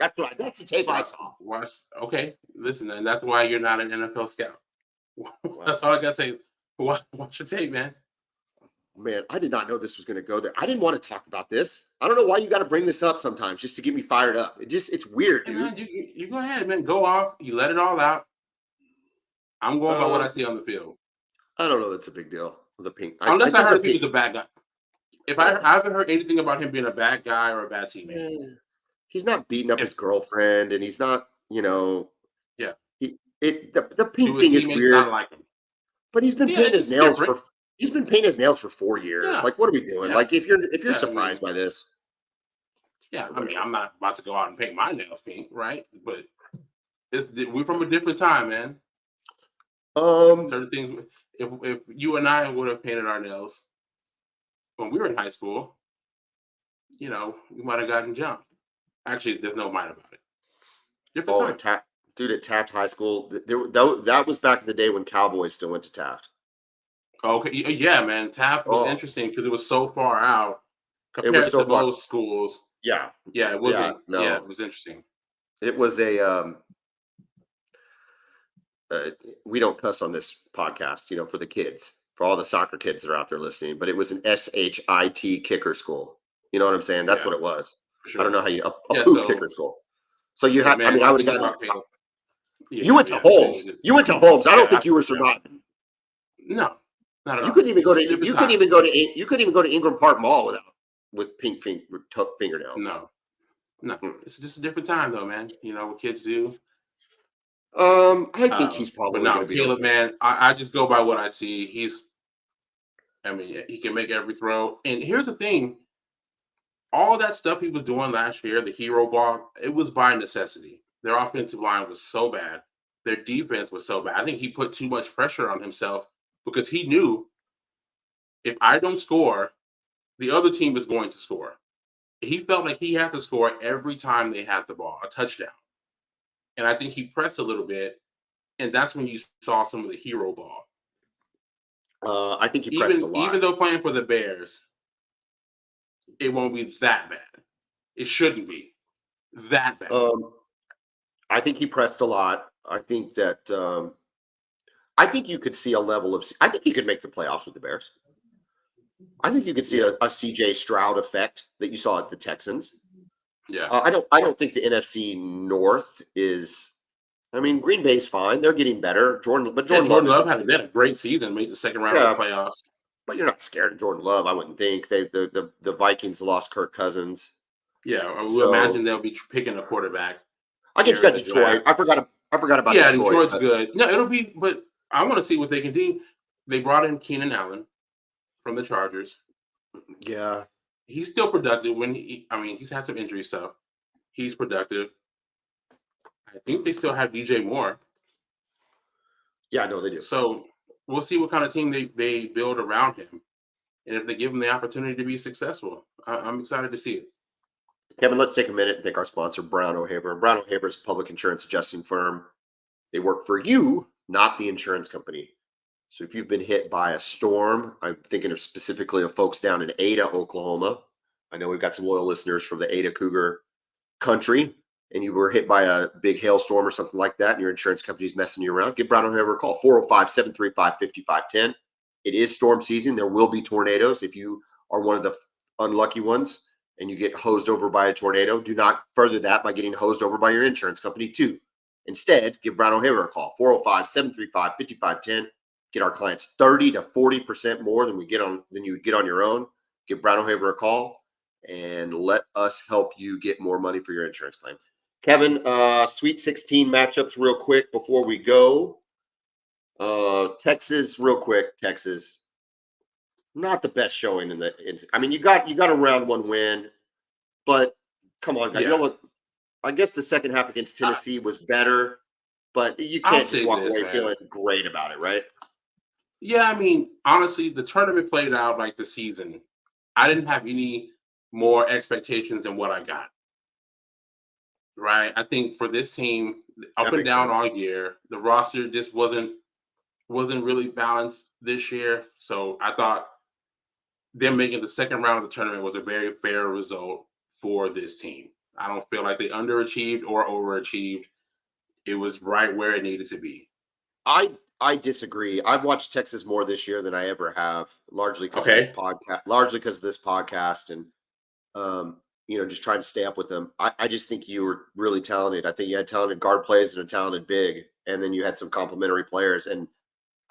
That's the tape I saw.
Okay, listen, and that's why you're not an NFL scout. That's all I gotta say. Watch the tape, man.
Man, I did not know this was going to go there. I didn't want to talk about this. I don't know why you got to bring this up sometimes just to get me fired up. It's weird, dude.
Hey, man, you go ahead, man. Go off. You let it all out. I'm going by what I see on the field.
I don't know. That's a big deal. The pink.
Unless I heard he was a bad guy. If I haven't heard anything about him being a bad guy or a bad teammate.
He's not beating up his girlfriend, and he's not,
Yeah.
The pink thing is weird.
Not like him.
But he's been painting his nails for. He's been painting his nails for 4 years.
Yeah.
Like, what are we doing? Yeah. Like, if you're surprised by this.
Yeah, I mean, I'm not about to go out and paint my nails pink, right? But we're from a different time, man. Certain things. If you and I would have painted our nails when we were in high school, we might have gotten jumped. Actually, there's no mind about it. Different time.
At Taft High School, that was back in the day when Cowboys still went to Taft.
Okay, yeah, man. Taft was interesting because it was so far out compared to those schools.
Yeah,
it wasn't. Yeah, it was interesting.
It was we don't cuss on this podcast, for the kids, for all the soccer kids that are out there listening. But it was an SHIT kicker school. You know what I'm saying? That's what it was. Sure. I don't know how you poop kicker school. So you had. I would have gotten. You went to Holmes. You went to Holmes. I don't think you were surviving.
No. Not at all.
You couldn't even go to Ingram Park Mall with pink fingernails.
No. It's just a different time though, man. What kids do.
I think he's probably going to be
Caleb, man. I just go by what I see. He can make every throw. And here's the thing: all that stuff he was doing last year, the hero ball, it was by necessity. Their offensive line was so bad. Their defense was so bad. I think he put too much pressure on himself because he knew if I don't score, the other team is going to score. He felt like he had to score every time they had the ball, a touchdown. And I think he pressed a little bit, and that's when you saw some of the hero ball.
I think he pressed a lot.
Even though playing for the Bears, it won't be that bad. It shouldn't be that bad.
I think he pressed a lot. I think that I think you could see a level of. I think he could make the playoffs with the Bears. I think you could see a CJ Stroud effect that you saw at the Texans.
Yeah,
I don't think the NFC North is. I mean, Green Bay's fine; they're getting better. Jordan
Love had a great season, made the second round of the playoffs.
But you're not scared of Jordan Love, I wouldn't think. The Vikings lost Kirk Cousins.
Yeah, I would imagine they'll be picking a quarterback.
I guess you got Detroit. I forgot about Detroit.
Yeah, Detroit's good. No, it'll be, but I want to see what they can do. They brought in Keenan Allen from the Chargers.
Yeah,
he's still productive. He's had some injury stuff. He's productive. I think they still have DJ Moore.
Yeah, no, they do.
So we'll see what kind of team they build around him, and if they give him the opportunity to be successful. I'm excited to see it.
Kevin, let's take a minute and thank our sponsor, Brown O'Haver. Brown O'Haver is a public insurance adjusting firm. They work for you, not the insurance company. So if you've been hit by a storm, I'm thinking of specifically of folks down in Ada, Oklahoma. I know we've got some loyal listeners from the Ada Cougar country, and you were hit by a big hailstorm or something like that, and your insurance company's messing you around, give Brown O'Haver a call, 405-735-5510. It is storm season. There will be tornadoes. If you are one of the unlucky ones and you get hosed over by a tornado, do not further that by getting hosed over by your insurance company too. Instead, give Brown O'Haver a call, 405-735-5510. Get our clients 30 to 40% more than you would get on your own. Give Brown O'Haver a call and let us help you get more money for your insurance claim. Kevin, Sweet 16 matchups real quick before we go. Texas, real quick. Texas, not the best showing in the. You got a round one win, but come on, guys.
Yeah.
You know what? I guess the second half against Tennessee was better, but you can't just walk away feeling great about it, right?
Yeah, honestly, the tournament played out like the season. I didn't have any more expectations than what I got. Right? I think for this team, up and down all year, the roster just wasn't really balanced this year. So I thought them making the second round of the tournament was a very fair result for this team. I don't feel like they underachieved or overachieved. It was right where it needed to be.
I disagree. I've watched Texas more this year than I ever have, largely because of this podcast, and just trying to stay up with them. I just think you were really talented. I think you had talented guard plays and a talented big, and then you had some complementary players. And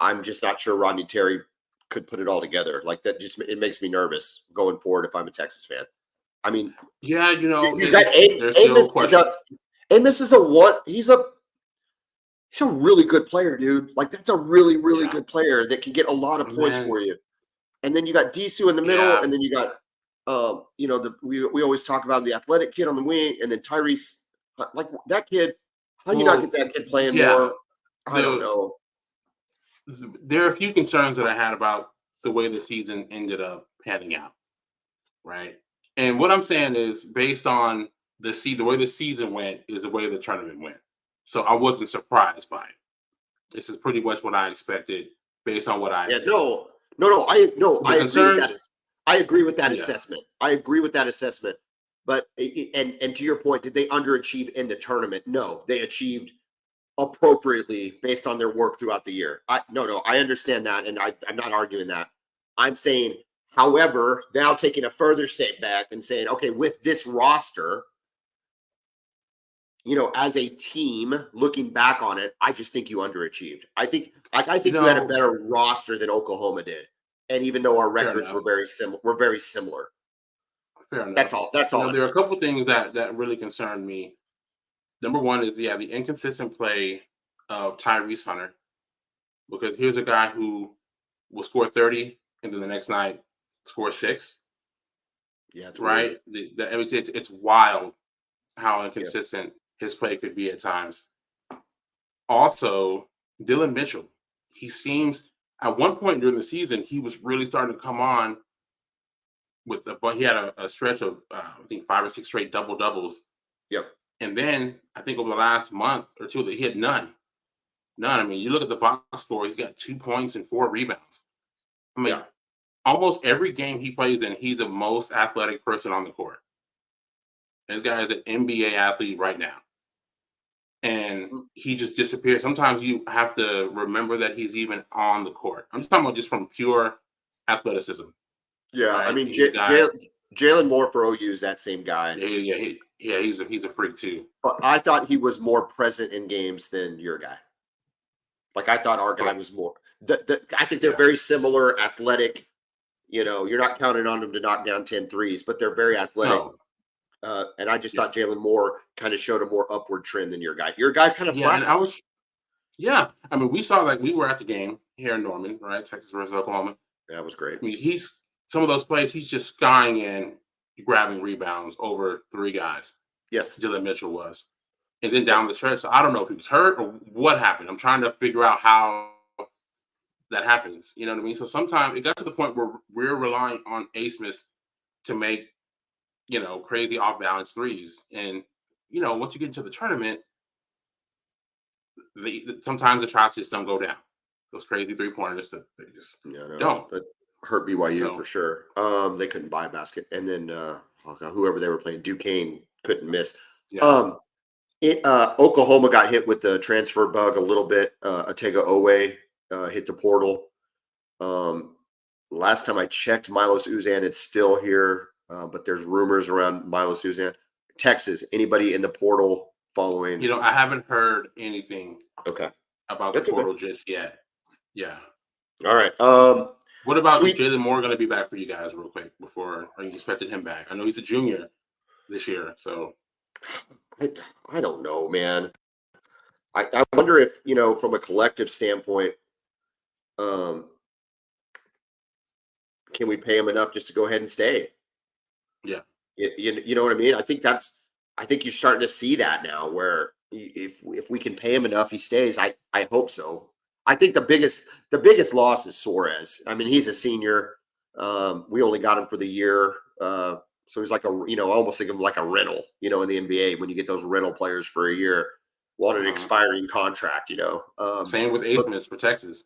I'm just not sure Rodney Terry could put it all together. Like that, it makes me nervous going forward if I'm a Texas fan.
Yeah,
you got Amos is a what? He's a really good player, dude. Like that's a really, really good player that can get a lot of points for you. And then you got Disu in the middle, and then you got we always talk about the athletic kid on the wing, and then Tyrese, like that kid. How do you not get that kid playing more? I don't know.
There are a few concerns that I had about the way the season ended up panning out, right? And what I'm saying is based on the way the season went is the way the tournament went. So I wasn't surprised by it. This is pretty much what I expected based on what I
said. I agree with that assessment. I agree with that assessment. But and to your point, did they underachieve in the tournament? No, they achieved appropriately based on their work throughout the year. I understand that, and I'm not arguing that. I'm saying, however, now taking a further step back and saying, okay, with this roster, as a team, looking back on it, I just think you underachieved. I think you had a better roster than Oklahoma did. And even though our records were very similar.
Fair enough.
That's all.
There are a couple things that really concerned me. Number one is the inconsistent play of Tyrese Hunter, because here's a guy who will score 30 and then the next night score 6.
Yeah, it's
right. It's wild how inconsistent his play could be at times. Also, Dylan Mitchell, he seems at one point during the season, he was really starting to come on but he had a stretch of I think 5 or 6 straight double doubles.
Yep.
And then I think over the last month or two that he had none. None. I mean, you look at the box score, he's got 2 points and 4 rebounds. I mean,
Yeah.
almost every game he plays in, he's the most athletic person on the court. This guy is an NBA athlete right now. And he just disappears. Sometimes you have to remember that he's even on the court. I'm just talking about just from pure athleticism.
Yeah, I
Right?
mean,
He's got
Jalen Moore for OU is that same guy.
he's a freak too.
But I thought he was more present in games than your guy. Like I thought our guy was more. I think they're very similar, athletic. You know, you're not counting on them to knock down 10 threes, but they're very athletic.
No.
And I just thought Jalen Moore kind of showed a more upward trend than your guy. Your guy kind of flat.
And I mean, we saw we were at the game here in Norman, right? Texas versus Oklahoma.
That was great.
I mean, some of those plays, he's just skying in, grabbing rebounds over 3 guys.
Yes.
Dylan Mitchell was. And then down the stretch, so I don't know if he was hurt or what happened. I'm trying to figure out how that happens. You know what I mean? So sometimes it got to the point where we're relying on Asmus to make, crazy off-balance threes. And, once you get into the tournament, sometimes the shots just don't go down. Those crazy three-pointers, they just don't.
That hurt BYU for sure. They couldn't buy a basket. And then whoever they were playing, Duquesne, couldn't miss.
Yeah.
Oklahoma got hit with the transfer bug a little bit. Otega Owe hit the portal. Last time I checked, Milos Uzan, it's still here, but there's rumors around Milos Uzan. Texas, anybody in the portal following?
I haven't heard anything about the portal just yet. Yeah.
All right.
What about Jalen Moore going to be back for you guys real quick before? Are you expecting him back? I know he's a junior this year, so.
I don't know, man. I wonder if, from a collective standpoint, can we pay him enough just to go ahead and stay?
Yeah.
You know what I mean? I think you're starting to see that now where if we can pay him enough, he stays. I hope so. I think the biggest loss is Suarez. I mean, he's a senior. We only got him for the year. So he's like I almost think of him like a rental, in the NBA when you get those rental players for a year, want an expiring contract,
Same with Asmus for Texas.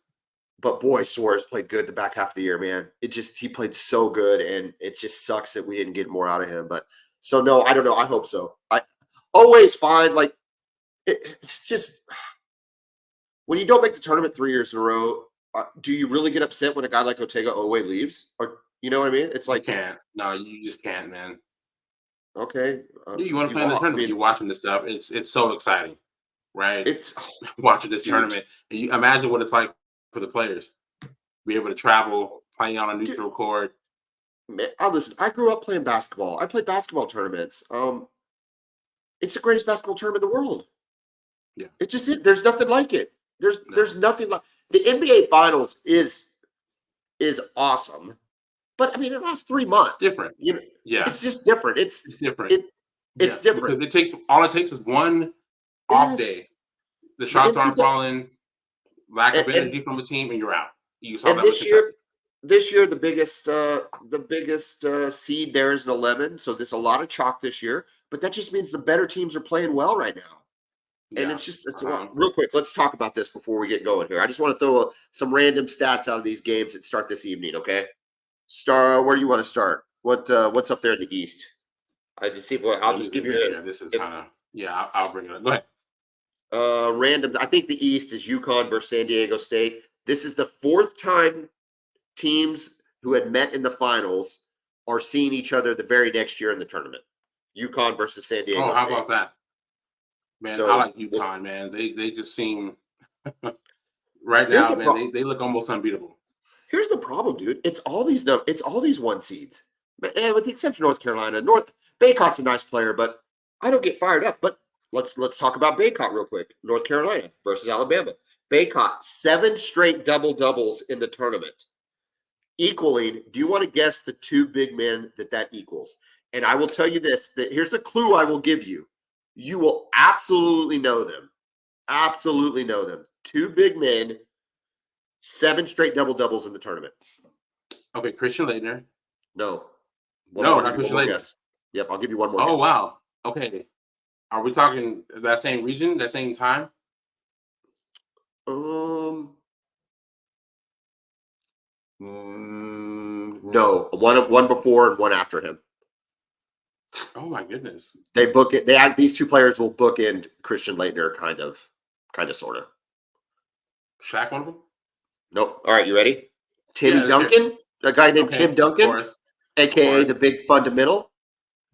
But boy, Suarez played good the back half of the year, man. He played so good, and it just sucks that we didn't get more out of him. But so no, I don't know. I hope so. I always find like it's just when you don't make the tournament 3 years in a row, do you really get upset when a guy like Otega Owe leaves? Or you know what I mean? It's like
you can't. No, you just can't, man.
Okay.
You want to play in the tournament? You're watching this stuff. It's so exciting, right?
It's
watching this tournament, and you imagine what it's like for the players, be able to travel, playing on a neutral court.
Man, listen. I grew up playing basketball. I played basketball tournaments. It's the greatest basketball tournament in the world.
Yeah,
it just is. There's nothing like it. There's nothing like the NBA Finals is awesome. But I mean, it lasts 3 months.
It's different. Yeah,
it's just different. It's
different.
It's different
because all it takes is one off day. The shots aren't falling. Lack of energy from the team, and you're out. You saw that
this year. This year, the biggest seed there is an 11. So there's a lot of chalk this year. But that just means the better teams are playing well right now. And it's a lot. Real quick, let's talk about this before we get going here. I just want to throw some random stats out of these games that start this evening. Okay. Where do you want to start? What's up there in the East? I'll just give you.
This is kind of I'll bring it up. Go ahead.
Random. I think the East is UConn versus San Diego State. This is the 4th time teams who had met in the finals are seeing each other the very next year in the tournament. UConn versus San Diego State.
How about that? Man, I like UConn, man. They just seem right now, man. They look almost unbeatable.
Here's the problem, dude. It's all these one seeds, and with the exception of North Carolina. Baycott's a nice player, but I don't get fired up. But let's talk about Baycott real quick. North Carolina versus Alabama. Baycott 7 straight double-doubles in the tournament, equaling. Do you want to guess the 2 big men that equals? And I will tell you this. Here's the clue I will give you. You will absolutely know them. Absolutely know them. 2 big men 7 straight double-doubles in the tournament.
Okay, Christian Laettner.
No.
No,
I'll
not
give you
Christian
one more
Laettner.
guess. Yep, I'll give you one more
Oh,
guess.
wow. Okay. Are we talking that same region, that same time?
No. One before and one after him.
Oh my goodness.
They book it. These two players will bookend Christian Laettner, kind of, sort of.
Shaq, one of them?
Nope. All right, you ready? Timmy
Yeah, let's hear it.
Duncan, a guy named
Okay,
Tim
of
Duncan,
course.
aka the big fundamental.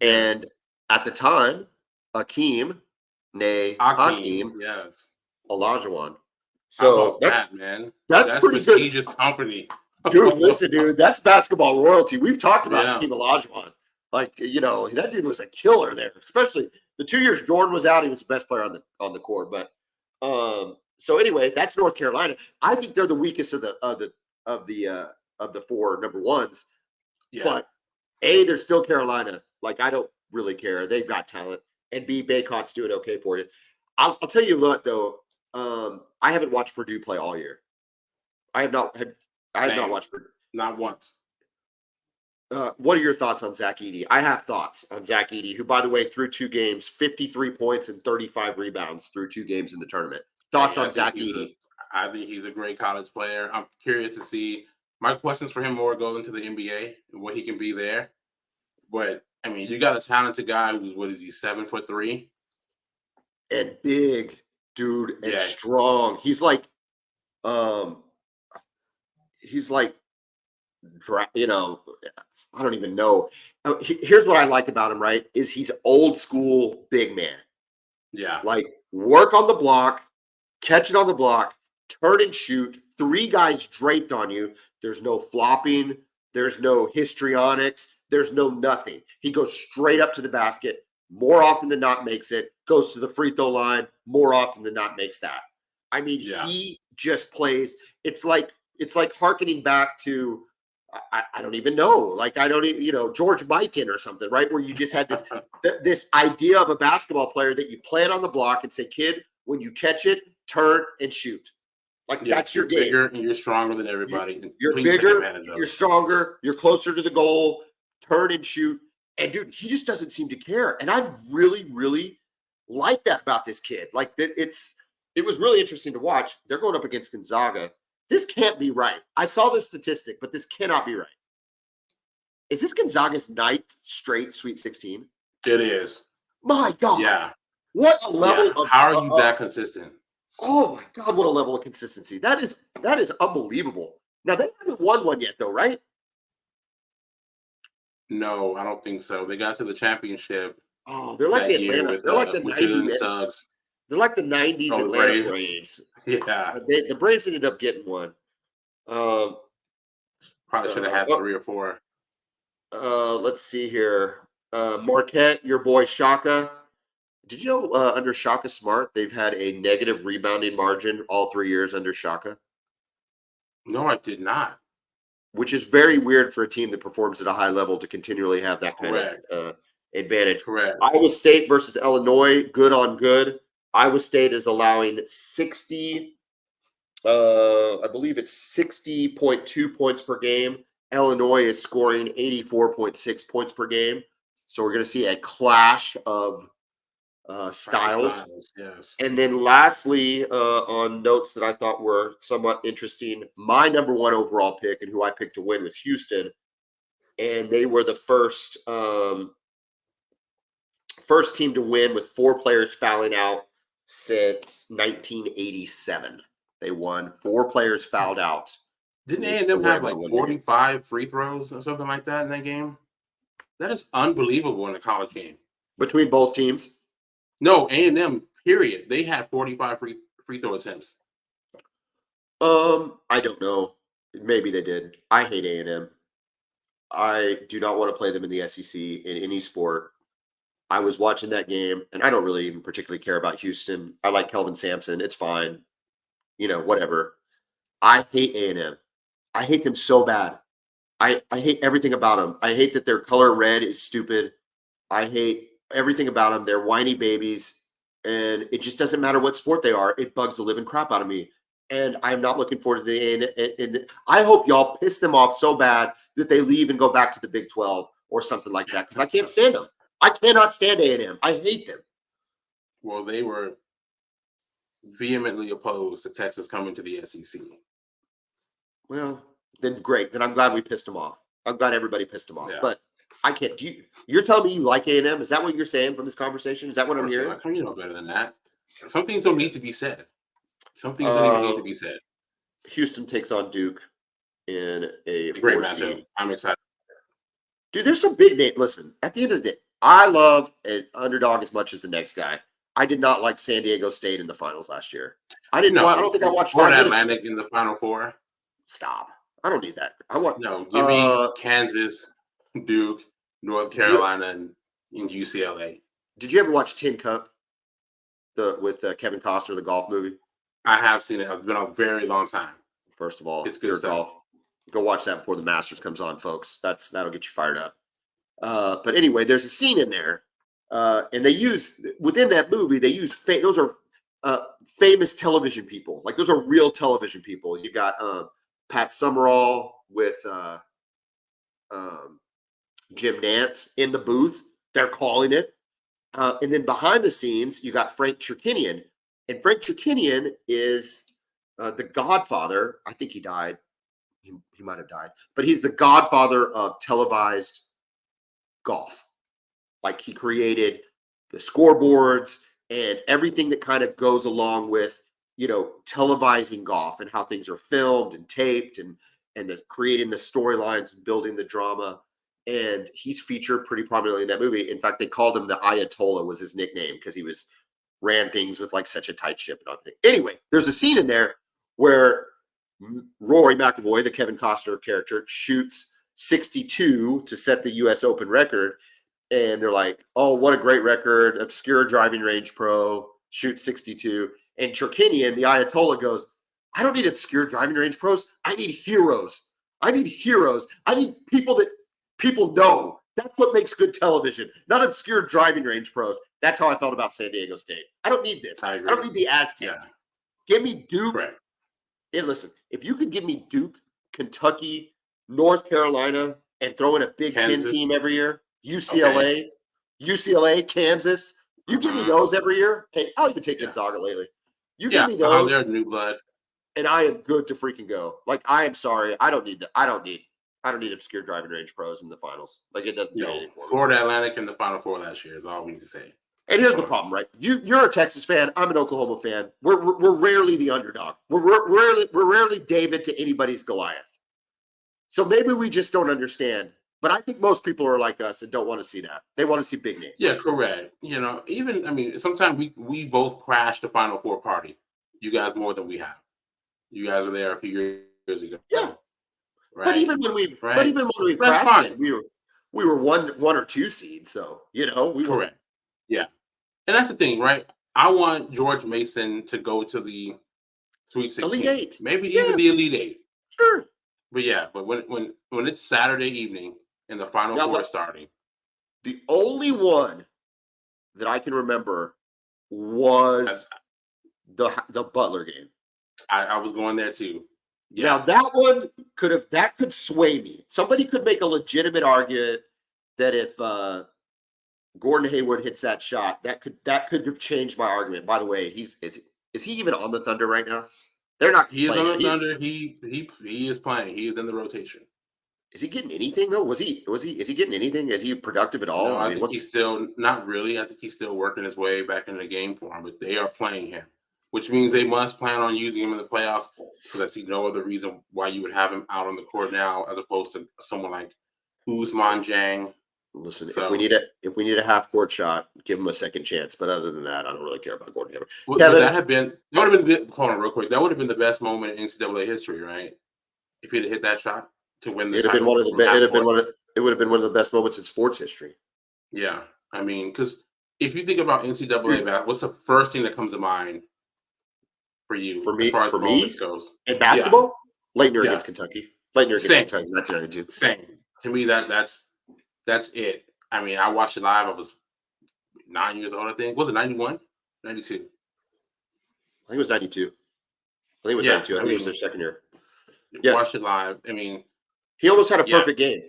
Yes.
And at the time, Hakeem, nay Hakeem
yes.
Olajuwon.
How
So
about that, man?
that's pretty good.
Prestigious company.
Dude, listen, dude, that's basketball royalty. We've talked about
Yeah.
Hakeem Olajuwon. Like, that dude was a killer there. Especially the 2 years Jordan was out, he was the best player on the court. But so anyway, that's North Carolina. I think they're the weakest of the 4 number ones.
Yeah.
But A, they're still Carolina. Like, I don't really care. They've got talent. And B, Baycott's doing okay for you. I'll tell you what, though. I haven't watched Purdue play all year. I have not watched Purdue.
Not once.
What are your thoughts on Zach Edey? I have thoughts on Zach Edey, who, by the way, through 2 games, 53 points and 35 rebounds through 2 games in the tournament. Thoughts on Zach Edey?
I think he's a great college player. I'm curious to see. My questions for him more go into the NBA and what he can be there. But I mean, you got a talented guy who's 7'3"
and big, dude, and strong. He's like, I don't even know. Here's what I like about him, right? Is he's old school big man.
Yeah.
Like, work on the block, catch it on the block, turn and shoot. 3 guys draped on you. There's no flopping. There's no histrionics. There's no nothing. He goes straight up to the basket. More often than not makes it. Goes to the free throw line. More often than not makes that. I mean, he just plays. It's like hearkening back to, I don't even know. Like, I don't even, George Mikan or something, right? Where you just had this this idea of a basketball player that you plant on the block and say, kid, when you catch it, turn and shoot. Like, that's your game.
You're bigger and you're stronger than everybody.
You're bigger, you're stronger, you're closer to the goal, turn and shoot. And dude, he just doesn't seem to care. And I really, really like that about this kid. Like, that it was really interesting to watch. They're going up against Gonzaga. This can't be right. I saw this statistic, but this cannot be right. Is this Gonzaga's 9th straight Sweet 16?
It is.
My God.
Yeah.
What a level of...
How are you that consistent?
Oh, my God, what a level of consistency. That is unbelievable. Now, they haven't won one yet, though, right?
No, I don't think so. They got to the championship.
Oh, they're like the Atlanta. They're like the 90s. They're like the 90s Atlanta Braves.
Yeah.
The Braves ended up getting one.
Probably should have had 3 or 4.
Let's see here. Marquette, your boy Shaka. Did you know under Shaka Smart, they've had a negative rebounding margin all 3 years under Shaka?
No, I did not.
Which is very weird for a team that performs at a high level to continually have that kind of advantage.
Correct.
Iowa State versus Illinois, good on good. Iowa State is allowing 60, I believe it's 60.2 points per game. Illinois is scoring 84.6 points per game. So we're going to see a clash of styles.
Yes.
And then lastly, on notes that I thought were somewhat interesting, my number 1 overall pick and who I picked to win was Houston. And they were the first team to win with 4 players fouling out since 1987. They won. 4 players fouled out.
Didn't A&M have like 45 free throws or something like that in that game? That is unbelievable in a college game.
Between both teams?
No, A&M, period. They had 45 free throw attempts.
I don't know. Maybe they did. I hate A&M. I do not want to play them in the SEC in any sport. I was watching that game, and I don't really even particularly care about Houston. I like Kelvin Sampson. It's fine. Whatever. I hate A&M. I hate them so bad. I hate everything about them. I hate that their color red is stupid. I hate everything about them. They're whiny babies, and it just doesn't matter what sport they are. It bugs the living crap out of me. and I'm not looking forward to the. I hope y'all piss them off so bad that they leave and go back to the Big 12 or something like that, because I can't stand them. I cannot stand A&M. I hate them.
Well, they were vehemently opposed to Texas coming to the SEC.
Well, then great. Then I'm glad we pissed them off. I'm glad everybody pissed them off.
Yeah.
But I can't. You're telling me you like A&M? Is that what you're saying from this conversation? Is that what I'm hearing?
You know better than that. Some things don't need to be said. Some things don't even need to be said.
Houston takes on Duke in a
great matchup. I'm excited.
Dude, there's some big name. Listen, at the end of the day, I love an underdog as much as the next guy. I did not like San Diego State in the finals last year. I don't think I watched
Florida Atlantic in the Final Four.
Stop. I don't need that.
Give me Kansas, Duke, North Carolina, and UCLA.
Did you ever watch Tin Cup? With Kevin Costner, the golf movie?
I have seen it. It's been a very long time.
First of all,
it's good stuff.
Golf. Go watch that before the Masters comes on, folks. That'll get you fired up. But anyway, there's a scene in there, and they use within that movie. They use those are famous television people. Like those are real television people. You got Pat Summerall with Jim Nance in the booth. They're calling it. And then behind the scenes, you got Frank Cherkinian. And Frank Cherkinian is the godfather. I think he died. He might have died. But he's the godfather of televised golf. Like he created the scoreboards and everything that kind of goes along with, televising golf and how things are filmed and taped and creating the storylines and building the drama. And he's featured pretty prominently in that movie. In fact, they called him the Ayatollah was his nickname because he ran things with like such a tight ship and everything. Anyway, there's a scene in there where Rory McIlroy, the Kevin Costner character, shoots 62 to set the U.S. Open record. And they're like, oh, what a great record. Obscure driving range pro, shoot 62. And Cherkinian, the Ayatollah, goes, I don't need obscure driving range pros. I need heroes. I need people that people know. That's what makes good television, not obscure driving range pros. That's how I felt about San Diego State. I don't need this. I don't need the Aztecs. Yeah. Give me Duke. Right. And listen, if you could give me Duke, Kentucky, North Carolina, and throw in a Big Ten team every year, UCLA, Kansas, you give me those every year. Hey, I'll even take Gonzaga lately. You give me those.
They're new blood.
And I am good to freaking go. Like, I am sorry. I don't need that. I don't need obscure driving range pros in the finals. Like, it doesn't do anything for me.
Florida Atlantic in the Final Four last year is all we need to say.
And here's the problem, right? You're a Texas fan. I'm an Oklahoma fan. We're rarely the underdog. We're rarely David to anybody's Goliath. So maybe we just don't understand. But I think most people are like us and don't want to see that. They want to see big names.
Yeah, correct. Sometimes we both crash the Final Four party. You guys more than we have. You guys were there a few years ago.
Yeah. Right? But even when we crashed it, we were one or two seeds. So we were
correct. Yeah. And that's the thing, right? I want George Mason to go to the Sweet 16.
Elite Eight.
Maybe even the Elite Eight.
Sure.
But when it's Saturday evening and the Final Four is starting.
The only one that I can remember was the Butler game.
I was going there too. Yeah.
Now that one could sway me. Somebody could make a legitimate argument that if Gordon Hayward hits that shot, that could have changed my argument. By the way, is he even on the Thunder right now? They're not.
He is on the Thunder. He is playing. He is in the rotation.
Is he getting anything though? Is he getting anything? Is he productive at all?
No, I think he's still not really. I think he's still working his way back into the game for him. But they are playing him, which means they must plan on using him in the playoffs. Because I see no other reason why you would have him out on the court now, as opposed to someone like Ousmane Dieng.
Listen, if we need a half court shot, give him a second chance. But other than that, I don't really care about Gordon Hayward.
Well, that would have been hold on real quick. That would have been the best moment in NCAA history, right? If he'd have hit that shot to win the title. It
would have been one of the best moments in sports history.
Yeah, I mean, because if you think about NCAA basketball, what's the first thing that comes to mind for you? As far as moments goes
in basketball? Yeah. Leitner against Kentucky. Leitner against Kentucky, 1992.
Same. To me, that's it. I mean, I watched it live. I was 9 years old, I think. Was it 91? 92?
I think it was 92. I think think it was 92. I think it was their second year. Yeah.
Watch it live. I mean,
he almost had a perfect game.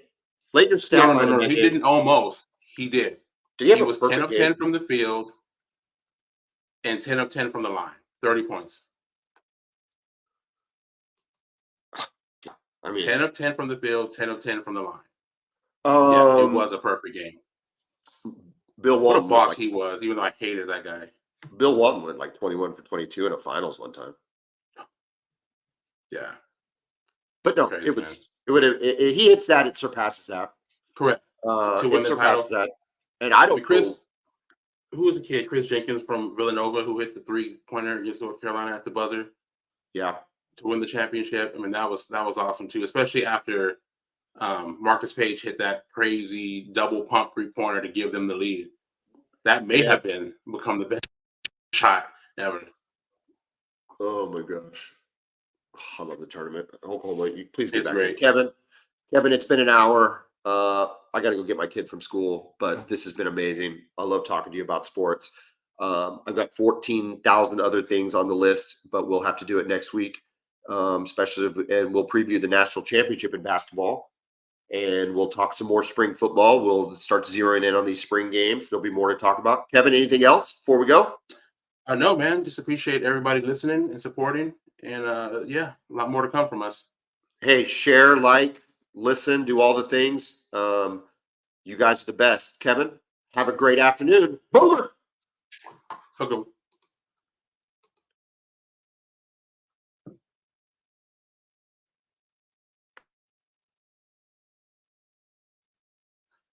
Leitner's stat line in that
he
game.
didn't almost. He did.
He
was 10 of 10 from the field and 10 of 10 from the line. 30 points.
I mean,
10 of 10 from the field, 10 of 10 from the line. It was a perfect game.
Bill Walton,
what a boss he was, even though I hated that guy.
Bill Walton went like 21 for 22 in a finals one time.
Yeah.
But no, he hits that, it surpasses that.
Correct.
To win the title. That. And I don't
know. Who was the kid? Chris Jenkins from Villanova, who hit the 3-pointer against North Carolina at the buzzer.
Yeah.
To win the championship. I mean, that was awesome too, especially after Marcus Page hit that crazy double pump 3-pointer to give them the lead. That may have become the best shot ever.
Oh my gosh. I love the tournament. Oklahoma, please get
it's
back
great.
in. Kevin, it's been an hour. I got to go get my kid from school, but this has been amazing. I love talking to you about sports. I've got 14,000 other things on the list, but we'll have to do it next week, especially and we'll preview the national championship in basketball, and we'll talk some more spring football. We'll start zeroing in on these spring games. There'll be more to talk about. Kevin, anything else before we go?
No, man. Just appreciate everybody listening and supporting, and a lot more to come from us.
Hey, share, like, listen, do all the things. You guys are the best. Kevin, have a great afternoon. Boomer.
Hook 'em.